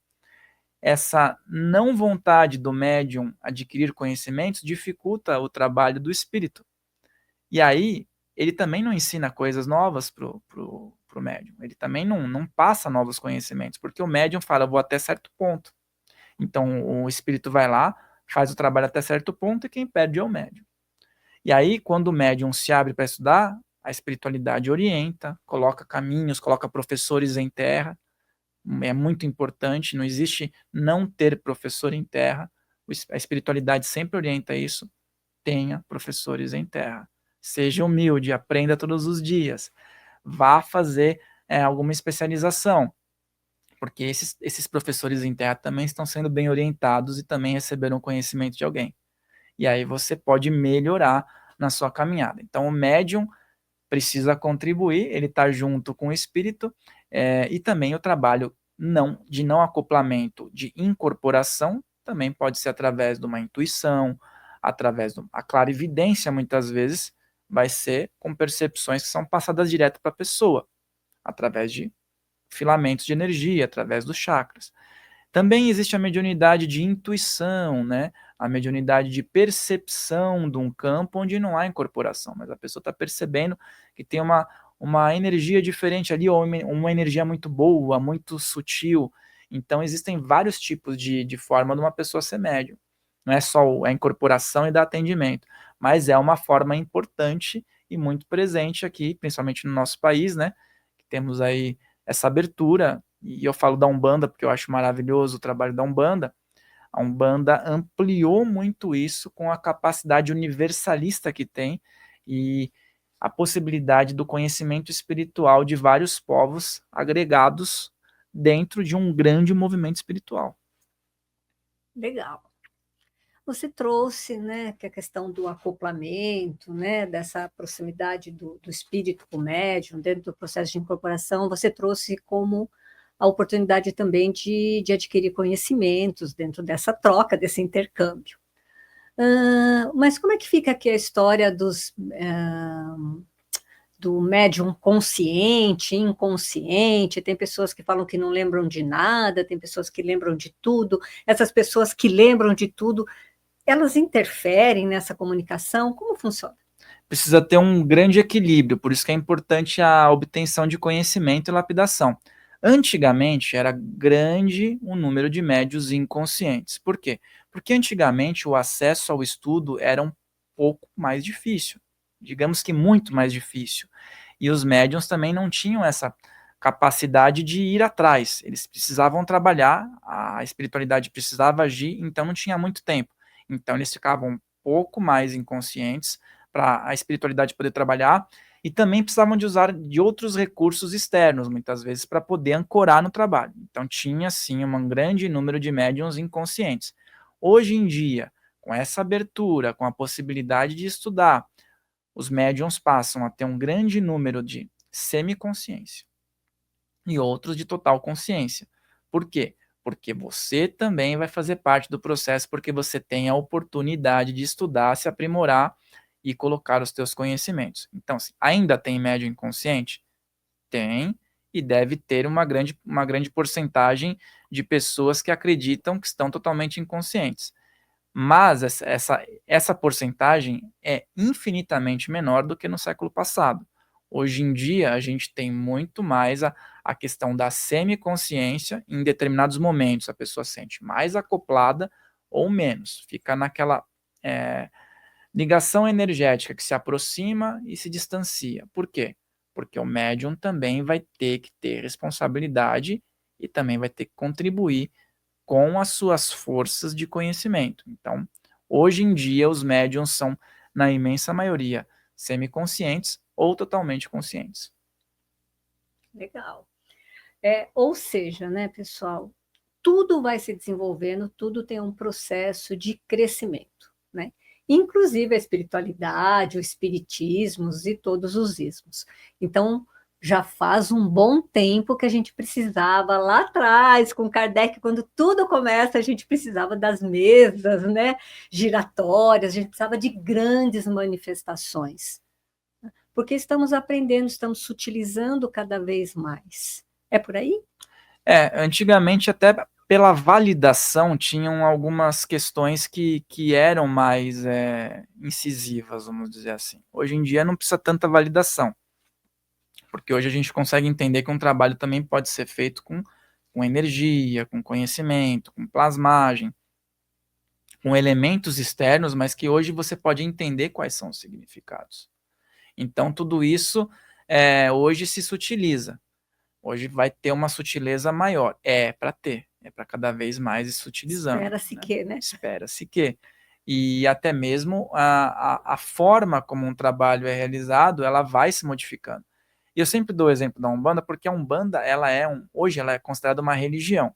essa não vontade do médium adquirir conhecimentos dificulta o trabalho do espírito. E aí, ele também não ensina coisas novas pro médium. Ele também não passa novos conhecimentos, porque o médium fala, eu vou até certo ponto. Então, o espírito vai lá, faz o trabalho até certo ponto, e quem perde é o médium. E aí, quando o médium se abre para estudar, a espiritualidade orienta, coloca caminhos, coloca professores em terra. É muito importante, não existe não ter professor em terra. A espiritualidade sempre orienta isso. Tenha professores em terra. Seja humilde, aprenda todos os dias. Vá fazer alguma especialização, porque esses professores em terra também estão sendo bem orientados e também receberam conhecimento de alguém. E aí você pode melhorar na sua caminhada. Então, o médium precisa contribuir, ele está junto com o espírito, e também o trabalho de não acoplamento, de incorporação, também pode ser através de uma intuição, através da clarividência, muitas vezes, vai ser com percepções que são passadas direto para a pessoa, através de filamentos de energia, através dos chakras. Também existe a mediunidade de intuição, né? A mediunidade de percepção de um campo onde não há incorporação, mas a pessoa está percebendo que tem uma energia diferente ali, ou uma energia muito boa, muito sutil. Então, existem vários tipos de forma de uma pessoa ser médium. Não é só a incorporação e dar atendimento, mas é uma forma importante e muito presente aqui, principalmente no nosso país, né? Temos aí essa abertura, e eu falo da Umbanda porque eu acho maravilhoso o trabalho da Umbanda. A Umbanda ampliou muito isso com a capacidade universalista que tem e a possibilidade do conhecimento espiritual de vários povos agregados dentro de um grande movimento espiritual. Legal. Você trouxe, né, que a questão do acoplamento, né, dessa proximidade do espírito com o médium dentro do processo de incorporação, você trouxe como a oportunidade também de adquirir conhecimentos dentro dessa troca, desse intercâmbio. Mas como é que fica aqui a história do médium consciente, inconsciente? Tem pessoas que falam que não lembram de nada, tem pessoas que lembram de tudo. Essas pessoas que lembram de tudo, elas interferem nessa comunicação? Como funciona? Precisa ter um grande equilíbrio, por isso que é importante a obtenção de conhecimento e lapidação. Antigamente era grande o número de médios inconscientes. Por quê? Porque antigamente o acesso ao estudo era um pouco mais difícil, digamos que muito mais difícil. E os médiums também não tinham essa capacidade de ir atrás. Eles precisavam trabalhar, a espiritualidade precisava agir, então não tinha muito tempo. Então eles ficavam um pouco mais inconscientes para a espiritualidade poder trabalhar, e também precisavam de usar de outros recursos externos, muitas vezes, para poder ancorar no trabalho. Então tinha, sim, um grande número de médiums inconscientes. Hoje em dia, com essa abertura, com a possibilidade de estudar, os médiums passam a ter um grande número de semiconsciência e outros de total consciência. Por quê? Porque você também vai fazer parte do processo, porque você tem a oportunidade de estudar, se aprimorar e colocar os teus conhecimentos. Então, assim, ainda tem médium inconsciente? Tem, e deve ter uma grande porcentagem de pessoas que acreditam que estão totalmente inconscientes. Mas essa porcentagem é infinitamente menor do que no século passado. Hoje em dia, a gente tem muito mais a questão da semiconsciência. Em determinados momentos, a pessoa sente mais acoplada ou menos. Fica naquela ligação energética que se aproxima e se distancia. Por quê? Porque o médium também vai ter que ter responsabilidade e também vai ter que contribuir com as suas forças de conhecimento. Então, hoje em dia, os médiums são, na imensa maioria, semiconscientes ou totalmente conscientes. Legal. Ou seja, né, pessoal, tudo vai se desenvolvendo, tudo tem um processo de crescimento, né? Inclusive a espiritualidade, o espiritismo e todos os ismos. Então, já faz um bom tempo que a gente precisava, lá atrás, com Kardec, quando tudo começa, a gente precisava das mesas, né, giratórias, a gente precisava de grandes manifestações. Porque estamos aprendendo, estamos sutilizando cada vez mais. É por aí? Antigamente, até pela validação, tinham algumas questões que eram mais incisivas, vamos dizer assim. Hoje em dia não precisa tanta validação, porque hoje a gente consegue entender que um trabalho também pode ser feito com energia, com conhecimento, com plasmagem, com elementos externos, mas que hoje você pode entender quais são os significados. Então, tudo isso hoje se sutiliza. Hoje vai ter uma sutileza maior. É para ter, é para cada vez mais ir sutilizando. Espera-se que, né? Espera-se que. E até mesmo a forma como um trabalho é realizado, ela vai se modificando. E eu sempre dou o exemplo da Umbanda, porque a Umbanda, hoje ela é considerada uma religião.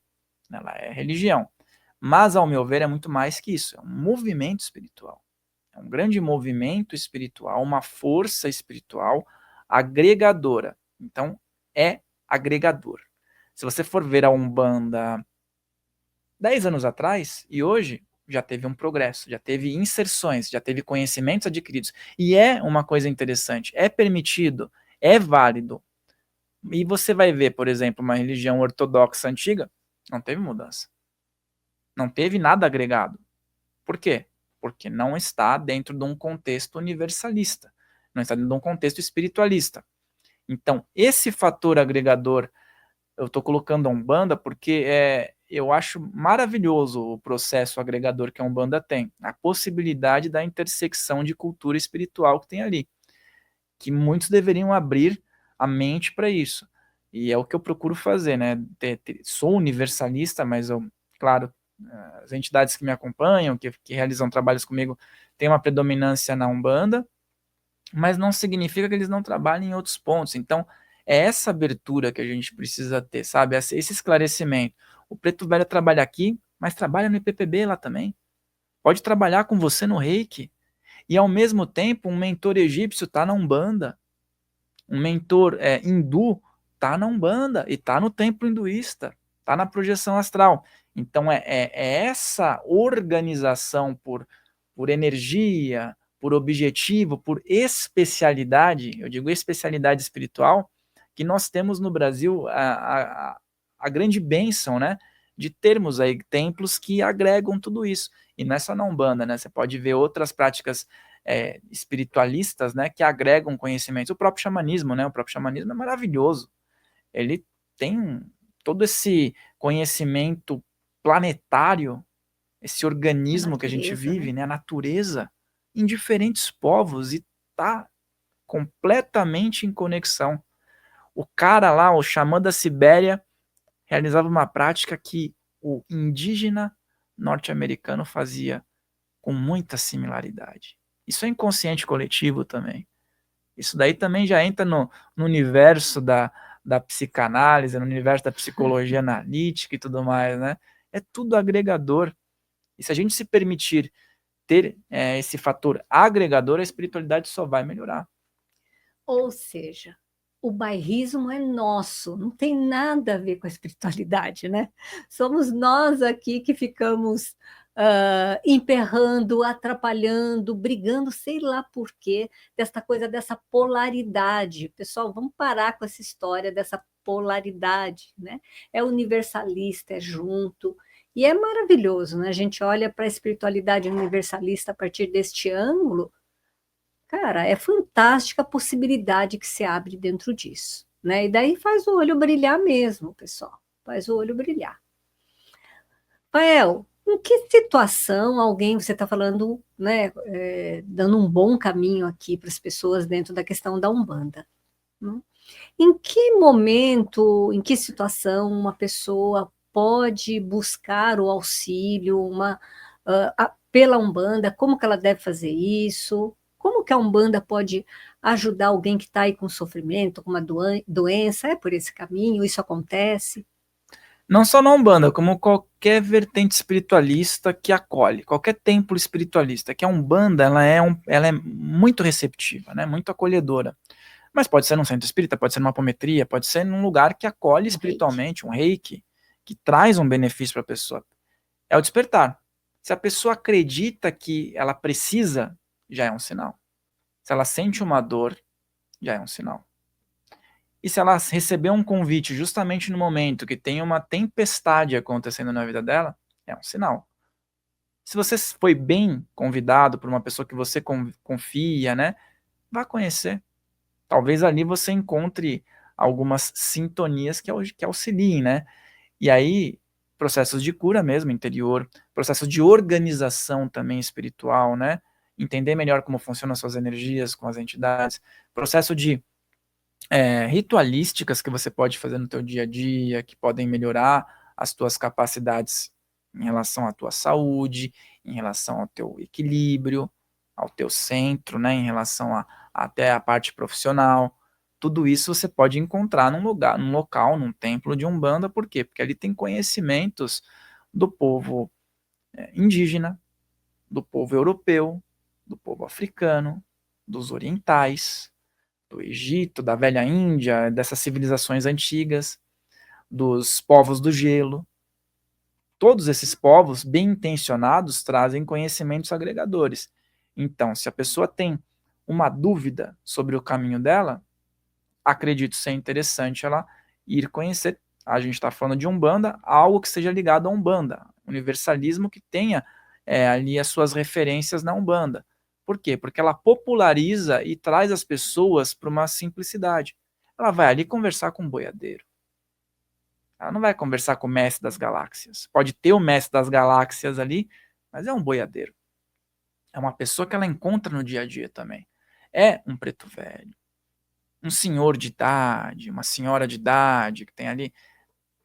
Ela é religião. Mas, ao meu ver, é muito mais que isso. É um movimento espiritual. É um grande movimento espiritual, uma força espiritual agregadora. Então, é agregador. Se você for ver a Umbanda 10 anos atrás e hoje, já teve um progresso, já teve inserções, já teve conhecimentos adquiridos. E é uma coisa interessante, é permitido, é válido. E você vai ver, por exemplo, uma religião ortodoxa antiga, não teve mudança. Não teve nada agregado. Por quê? Porque não está dentro de um contexto universalista, não está dentro de um contexto espiritualista. Então, esse fator agregador, eu estou colocando a Umbanda porque eu acho maravilhoso o processo agregador que a Umbanda tem, a possibilidade da intersecção de cultura espiritual que tem ali, que muitos deveriam abrir a mente para isso. E é o que eu procuro fazer, né? Sou universalista, mas eu, claro, as entidades que me acompanham, que realizam trabalhos comigo, têm uma predominância na Umbanda, mas não significa que eles não trabalhem em outros pontos. Então, é essa abertura que a gente precisa ter, sabe? Esse esclarecimento. O Preto Velho trabalha aqui, mas trabalha no IPPB lá também. Pode trabalhar com você no Reiki. E, ao mesmo tempo, um mentor egípcio está na Umbanda. Um mentor hindu está na Umbanda e está no templo hinduísta. Está na projeção astral. Então, é essa organização por energia, por objetivo, por especialidade, eu digo especialidade espiritual, que nós temos no Brasil a grande bênção, né, de termos aí templos que agregam tudo isso. E não é só na Umbanda, né, você pode ver outras práticas espiritualistas, né, que agregam conhecimentos. O próprio xamanismo, né, o próprio xamanismo é maravilhoso. Ele tem todo esse conhecimento planetário, esse organismo que a gente vive, né, a natureza, em diferentes povos e tá completamente em conexão. O cara lá, o xamã da Sibéria, realizava uma prática que o indígena norte-americano fazia com muita similaridade. Isso é inconsciente coletivo também. Isso daí também já entra no universo da psicanálise, no universo da psicologia analítica e tudo mais, né? É tudo agregador. E se a gente se permitir ter esse fator agregador, a espiritualidade só vai melhorar. Ou seja, o bairrismo é nosso, não tem nada a ver com a espiritualidade, né? Somos nós aqui que ficamos emperrando, atrapalhando, brigando, sei lá por quê, dessa coisa, dessa polaridade. Pessoal, vamos parar com essa história dessa polaridade, né? É universalista, é junto. E é maravilhoso, né? A gente olha para a espiritualidade universalista a partir deste ângulo. Cara, é fantástica a possibilidade que se abre dentro disso, né? E daí faz o olho brilhar mesmo, pessoal. Faz o olho brilhar. Rafael, em que situação alguém, você está falando, né, dando um bom caminho aqui para as pessoas dentro da questão da Umbanda, né? Em que momento, em que situação uma pessoa pode buscar o auxílio, pela Umbanda? Como que ela deve fazer isso? Como que a Umbanda pode ajudar alguém que está aí com sofrimento, com uma doença? É por esse caminho? Isso acontece? Não só na Umbanda, como qualquer vertente espiritualista que acolhe, qualquer templo espiritualista, que a Umbanda ela é muito receptiva, né, muito acolhedora. Mas pode ser num centro espírita, pode ser numa apometria, pode ser num lugar que acolhe espiritualmente, um reiki, que traz um benefício para a pessoa. É o despertar. Se a pessoa acredita que ela precisa, já é um sinal. Se ela sente uma dor, já é um sinal. E se ela receber um convite justamente no momento que tem uma tempestade acontecendo na vida dela, é um sinal. Se você foi bem convidado por uma pessoa que você confia, né, vá conhecer. Talvez ali você encontre algumas sintonias que auxiliem, né? E aí, processos de cura mesmo, interior, processos de organização também espiritual, né? Entender melhor como funcionam as suas energias com as entidades, processo de ritualísticas que você pode fazer no teu dia a dia, que podem melhorar as tuas capacidades em relação à tua saúde, em relação ao teu equilíbrio, ao teu centro, né, em relação até a parte profissional. Tudo isso você pode encontrar num lugar, num local, num templo de Umbanda, por quê? Porque ali tem conhecimentos do povo indígena, do povo europeu, do povo africano, dos orientais, do Egito, da velha Índia, dessas civilizações antigas, dos povos do gelo. todos esses povos bem intencionados trazem conhecimentos agregadores. Então, se a pessoa tem uma dúvida sobre o caminho dela, acredito ser interessante ela ir conhecer. A gente está falando de Umbanda, algo que seja ligado a Umbanda, universalismo que tenha ali as suas referências na Umbanda. Por quê? Porque ela populariza e traz as pessoas para uma simplicidade. Ela vai ali conversar com um boiadeiro. Ela não vai conversar com o mestre das galáxias. Pode ter o mestre das galáxias ali, mas é um boiadeiro. É uma pessoa que ela encontra no dia a dia também. É um preto velho, um senhor de idade, uma senhora de idade, que tem ali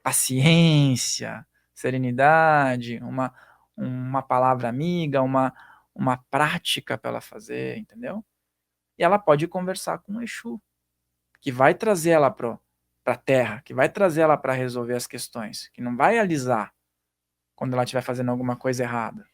paciência, serenidade, uma palavra amiga, uma prática para ela fazer, entendeu? E ela pode conversar com o Exu, que vai trazer ela para a Terra, que vai trazer ela para resolver as questões, que não vai alisar quando ela estiver fazendo alguma coisa errada.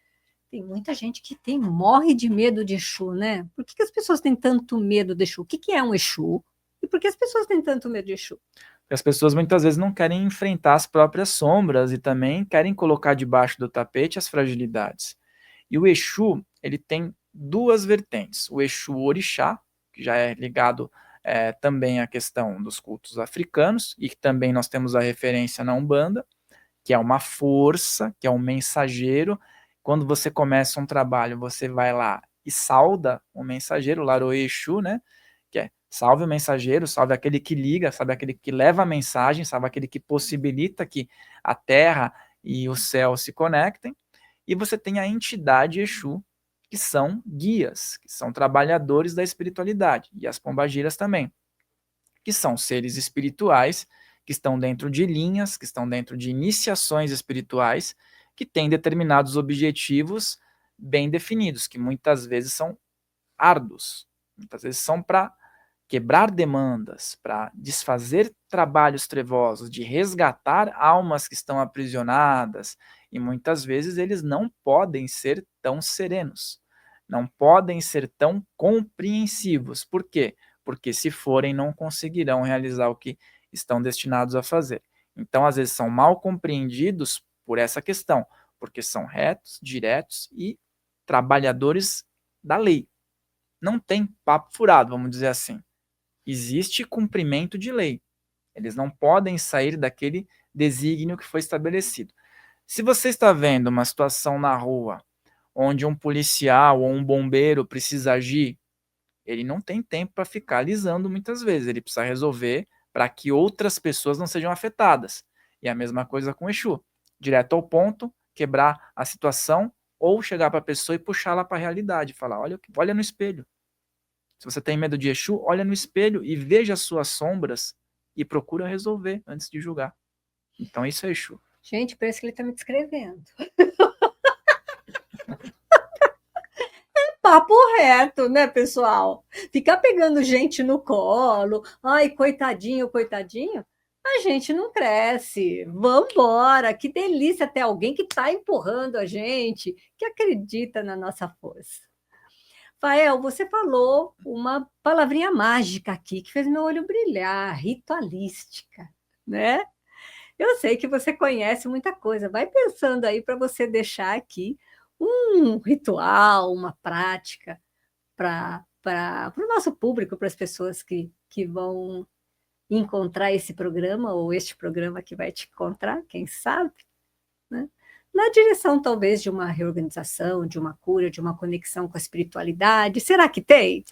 Tem muita gente que morre de medo de Exu, né? Por que as pessoas têm tanto medo de Exu? O que é um Exu? E por que as pessoas têm tanto medo de Exu? Porque as pessoas muitas vezes não querem enfrentar as próprias sombras e também querem colocar debaixo do tapete as fragilidades. E o Exu, ele tem duas vertentes. O Exu Orixá, que já é ligado também à questão dos cultos africanos, e que também nós temos a referência na Umbanda, que é uma força, que é um mensageiro. Quando você começa um trabalho, você vai lá e sauda o mensageiro, o Laroe Exu, né? Que é salve o mensageiro, salve aquele que liga, sabe aquele que leva a mensagem, sabe aquele que possibilita que a terra e o céu se conectem. E você tem a entidade Exu, que são guias, que são trabalhadores da espiritualidade, e as pombagiras também, que são seres espirituais que estão dentro de linhas, que estão dentro de iniciações espirituais, que têm determinados objetivos bem definidos, que muitas vezes são árduos, muitas vezes são para quebrar demandas, para desfazer trabalhos trevosos, de resgatar almas que estão aprisionadas, e muitas vezes eles não podem ser tão serenos, não podem ser tão compreensivos. Por quê? Porque se forem, não conseguirão realizar o que estão destinados a fazer. Então, às vezes, são mal compreendidos por essa questão, porque são retos, diretos e trabalhadores da lei. Não tem papo furado, vamos dizer assim. Existe cumprimento de lei. Eles não podem sair daquele desígnio que foi estabelecido. Se você está vendo uma situação na rua onde um policial ou um bombeiro precisa agir, ele não tem tempo para ficar alisando muitas vezes. Ele precisa resolver para que outras pessoas não sejam afetadas. E a mesma coisa com o Exu. Direto ao ponto, quebrar a situação ou chegar para a pessoa e puxá-la para a realidade. Falar, olha no espelho. Se você tem medo de Exu, olha no espelho e veja as suas sombras e procura resolver antes de julgar. Então isso é Exu. Gente, parece que ele está me descrevendo. Papo reto, né, pessoal? Ficar pegando gente no colo, ai, coitadinho, coitadinho, a gente não cresce. Vambora, que delícia ter alguém que está empurrando a gente, que acredita na nossa força. Fael, você falou uma palavrinha mágica aqui que fez meu olho brilhar, ritualística, né? Eu sei que você conhece muita coisa. Vai pensando aí para você deixar aqui um ritual, uma prática para o nosso público, para as pessoas que vão encontrar esse programa ou este programa que vai te encontrar, quem sabe, né? Na direção talvez de uma reorganização, de uma cura, de uma conexão com a espiritualidade. Será que tem?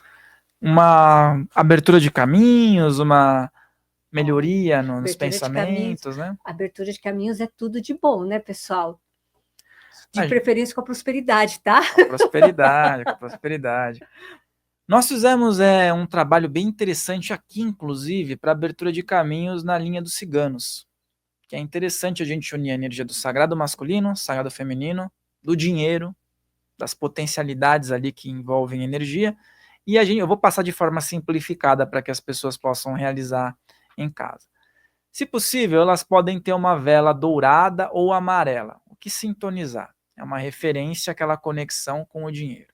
Uma abertura de caminhos, uma melhoria nos Abertura de caminhos. pensamentos, né? Abertura de caminhos é tudo de bom, né, pessoal? De A preferência com a prosperidade, tá? prosperidade, com a prosperidade. Nós fizemos um trabalho bem interessante aqui, inclusive, para abertura de caminhos na linha dos ciganos. Que é interessante a gente unir a energia do sagrado masculino, sagrado feminino, do dinheiro, das potencialidades ali que envolvem energia, e eu vou passar de forma simplificada para que as pessoas possam realizar em casa. Se possível, elas podem ter uma vela dourada ou amarela. O que sintonizar? É uma referência àquela conexão com o dinheiro.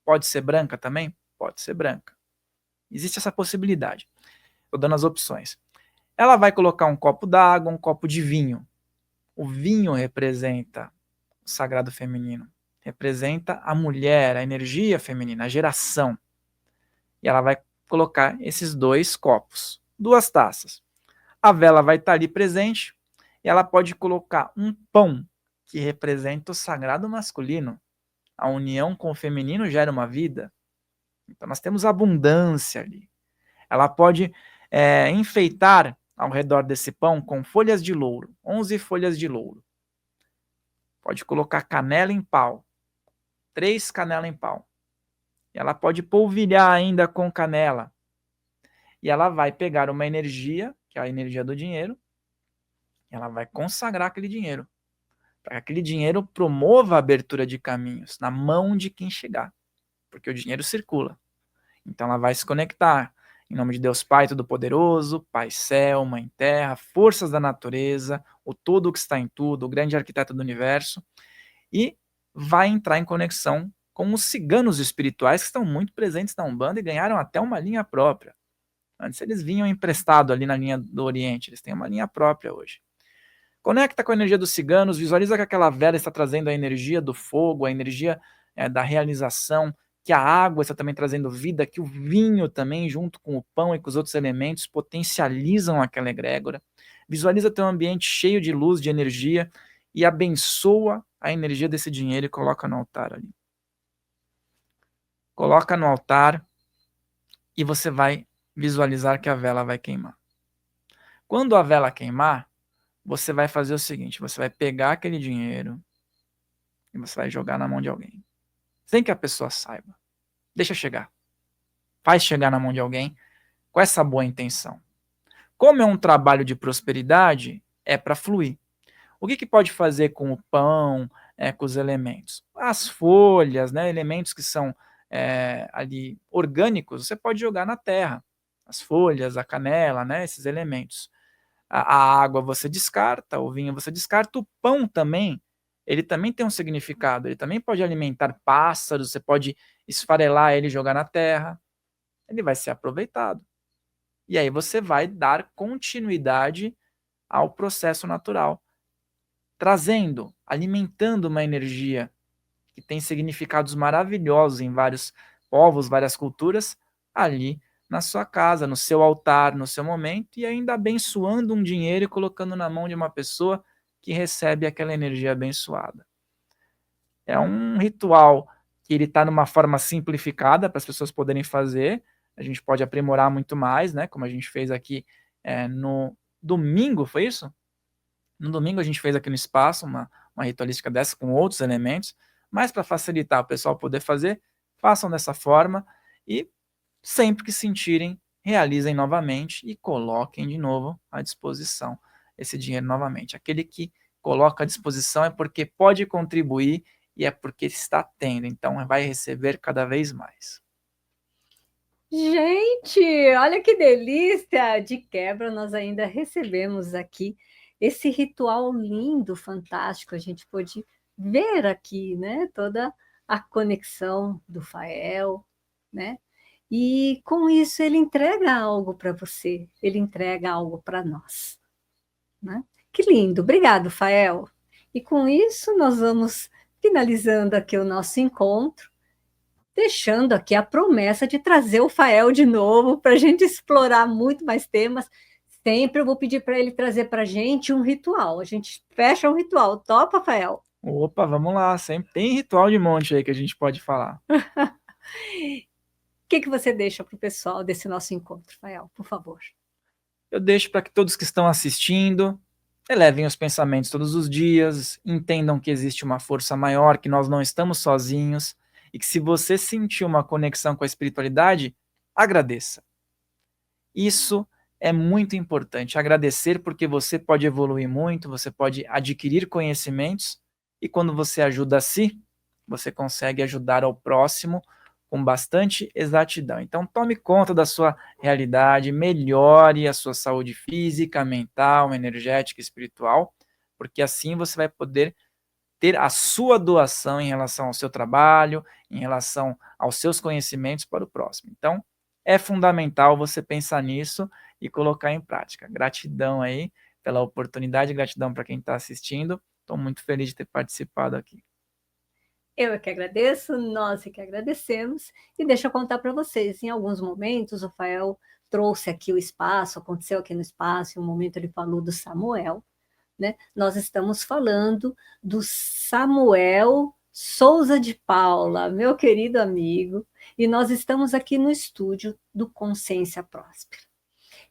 Pode ser branca também? Pode ser branca. Existe essa possibilidade. Estou dando as opções. Ela vai colocar um copo d'água, um copo de vinho. O vinho representa o sagrado feminino, representa a mulher, a energia feminina, a geração. E ela vai colocar esses 2 copos, 2 taças. A vela vai estar ali presente e ela pode colocar um pão que representa o sagrado masculino. A união com o feminino gera uma vida. Então nós temos abundância ali. Ela pode enfeitar ao redor desse pão com folhas de louro, 11 folhas de louro. Pode colocar canela em pau, 3 canelas em pau. E ela pode polvilhar ainda com canela. E ela vai pegar uma energia, que é a energia do dinheiro, e ela vai consagrar aquele dinheiro. Para que aquele dinheiro promova a abertura de caminhos na mão de quem chegar. Porque o dinheiro circula. Então ela vai se conectar em nome de Deus Pai Todo-Poderoso, Pai Céu, Mãe Terra, forças da natureza, o todo que está em tudo, o grande arquiteto do universo, e vai entrar em conexão com os ciganos espirituais que estão muito presentes na Umbanda e ganharam até uma linha própria. Antes eles vinham emprestado ali na linha do Oriente, eles têm uma linha própria hoje. Conecta com a energia dos ciganos, visualiza que aquela vela está trazendo a energia do fogo, a energia da realização, que a água está também trazendo vida, que o vinho também, junto com o pão e com os outros elementos, potencializam aquela egrégora. Visualiza teu ambiente cheio de luz, de energia, e abençoa a energia desse dinheiro e coloca no altar ali. Coloca no altar e você vai visualizar que a vela vai queimar. Quando a vela queimar, você vai fazer o seguinte, você vai pegar aquele dinheiro e você vai jogar na mão de alguém. Sem que a pessoa saiba. Deixa chegar. Faz chegar na mão de alguém com essa boa intenção. Como é um trabalho de prosperidade, é para fluir. O que pode fazer com o pão, com os elementos? As folhas, né, elementos que são ali orgânicos, você pode jogar na terra. As folhas, a canela, né, esses elementos. A água você descarta, o vinho você descarta, o pão também, ele também tem um significado, ele também pode alimentar pássaros, você pode esfarelar ele e jogar na terra, ele vai ser aproveitado. E aí você vai dar continuidade ao processo natural, trazendo, alimentando uma energia que tem significados maravilhosos em vários povos, várias culturas, ali na sua casa, no seu altar, no seu momento, e ainda abençoando um dinheiro e colocando na mão de uma pessoa que recebe aquela energia abençoada. É um ritual que ele está numa forma simplificada para as pessoas poderem fazer. A gente pode aprimorar muito mais, né? Como a gente fez aqui no domingo, foi isso? No domingo a gente fez aqui no espaço uma ritualística dessa com outros elementos, mas para facilitar o pessoal poder fazer, façam dessa forma e sempre que sentirem, realizem novamente e coloquem de novo à disposição esse dinheiro novamente. Aquele que coloca à disposição é porque pode contribuir e é porque está tendo, então vai receber cada vez mais. Gente, olha que delícia! De quebra, nós ainda recebemos aqui esse ritual lindo, fantástico. A gente pôde ver aqui, né, toda a conexão do Fael, né? E com isso ele entrega algo para você, ele entrega algo para nós, né? Que lindo! Obrigado, Fael. E com isso nós vamos finalizando aqui o nosso encontro, deixando aqui a promessa de trazer o Fael de novo para a gente explorar muito mais temas. Sempre eu vou pedir para ele trazer para a gente um ritual. A gente fecha um ritual. Topa, Fael? Opa, vamos lá. Sempre tem ritual de monte aí que a gente pode falar. O que você deixa para o pessoal desse nosso encontro, Fael, por favor? Eu deixo para que todos que estão assistindo elevem os pensamentos todos os dias, entendam que existe uma força maior, que nós não estamos sozinhos, e que se você sentir uma conexão com a espiritualidade, agradeça. Isso é muito importante, agradecer porque você pode evoluir muito, você pode adquirir conhecimentos, e quando você ajuda a si, você consegue ajudar ao próximo com bastante exatidão. Então tome conta da sua realidade, melhore a sua saúde física, mental, energética, espiritual, porque assim você vai poder ter a sua doação em relação ao seu trabalho, em relação aos seus conhecimentos para o próximo. Então, é fundamental você pensar nisso e colocar em prática. Gratidão aí pela oportunidade, gratidão para quem está assistindo. Estou muito feliz de ter participado aqui. Eu é que agradeço, nós é que agradecemos, e deixa eu contar para vocês, em alguns momentos o Fael trouxe aqui o espaço, aconteceu aqui no espaço, em um momento ele falou do Samuel, né? Nós estamos falando do Samuel Souza de Paula, meu querido amigo, e nós estamos aqui no estúdio do Consciência Próspera.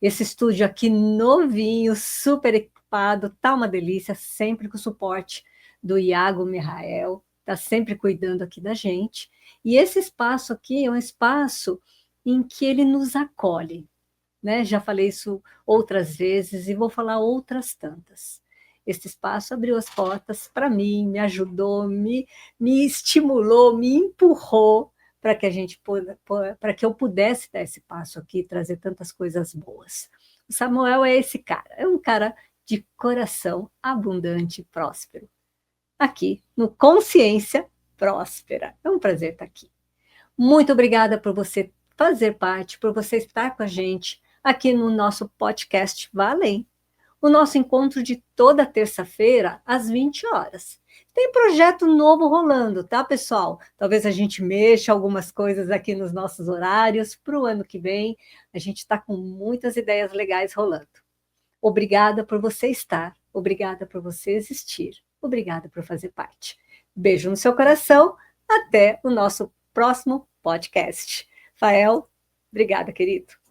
Esse estúdio aqui novinho, super equipado, tá uma delícia, sempre com o suporte do Iago Mihael, está sempre cuidando aqui da gente. E esse espaço aqui é um espaço em que ele nos acolhe, né? Já falei isso outras vezes e vou falar outras tantas. Esse espaço abriu as portas para mim, me ajudou, me estimulou, me empurrou para que para que eu pudesse dar esse passo aqui, trazer tantas coisas boas. O Samuel é esse cara, é um cara de coração abundante e próspero. Aqui no Consciência Próspera. É um prazer estar aqui. Muito obrigada por você fazer parte, por você estar com a gente aqui no nosso podcast Vá Além. O nosso encontro de toda terça-feira, às 20 horas. Tem projeto novo rolando, tá, pessoal? Talvez a gente mexa algumas coisas aqui nos nossos horários para o ano que vem. A gente está com muitas ideias legais rolando. Obrigada por você estar, obrigada por você existir, obrigada por fazer parte. Beijo no seu coração, até o nosso próximo podcast. Fael, obrigada, querido.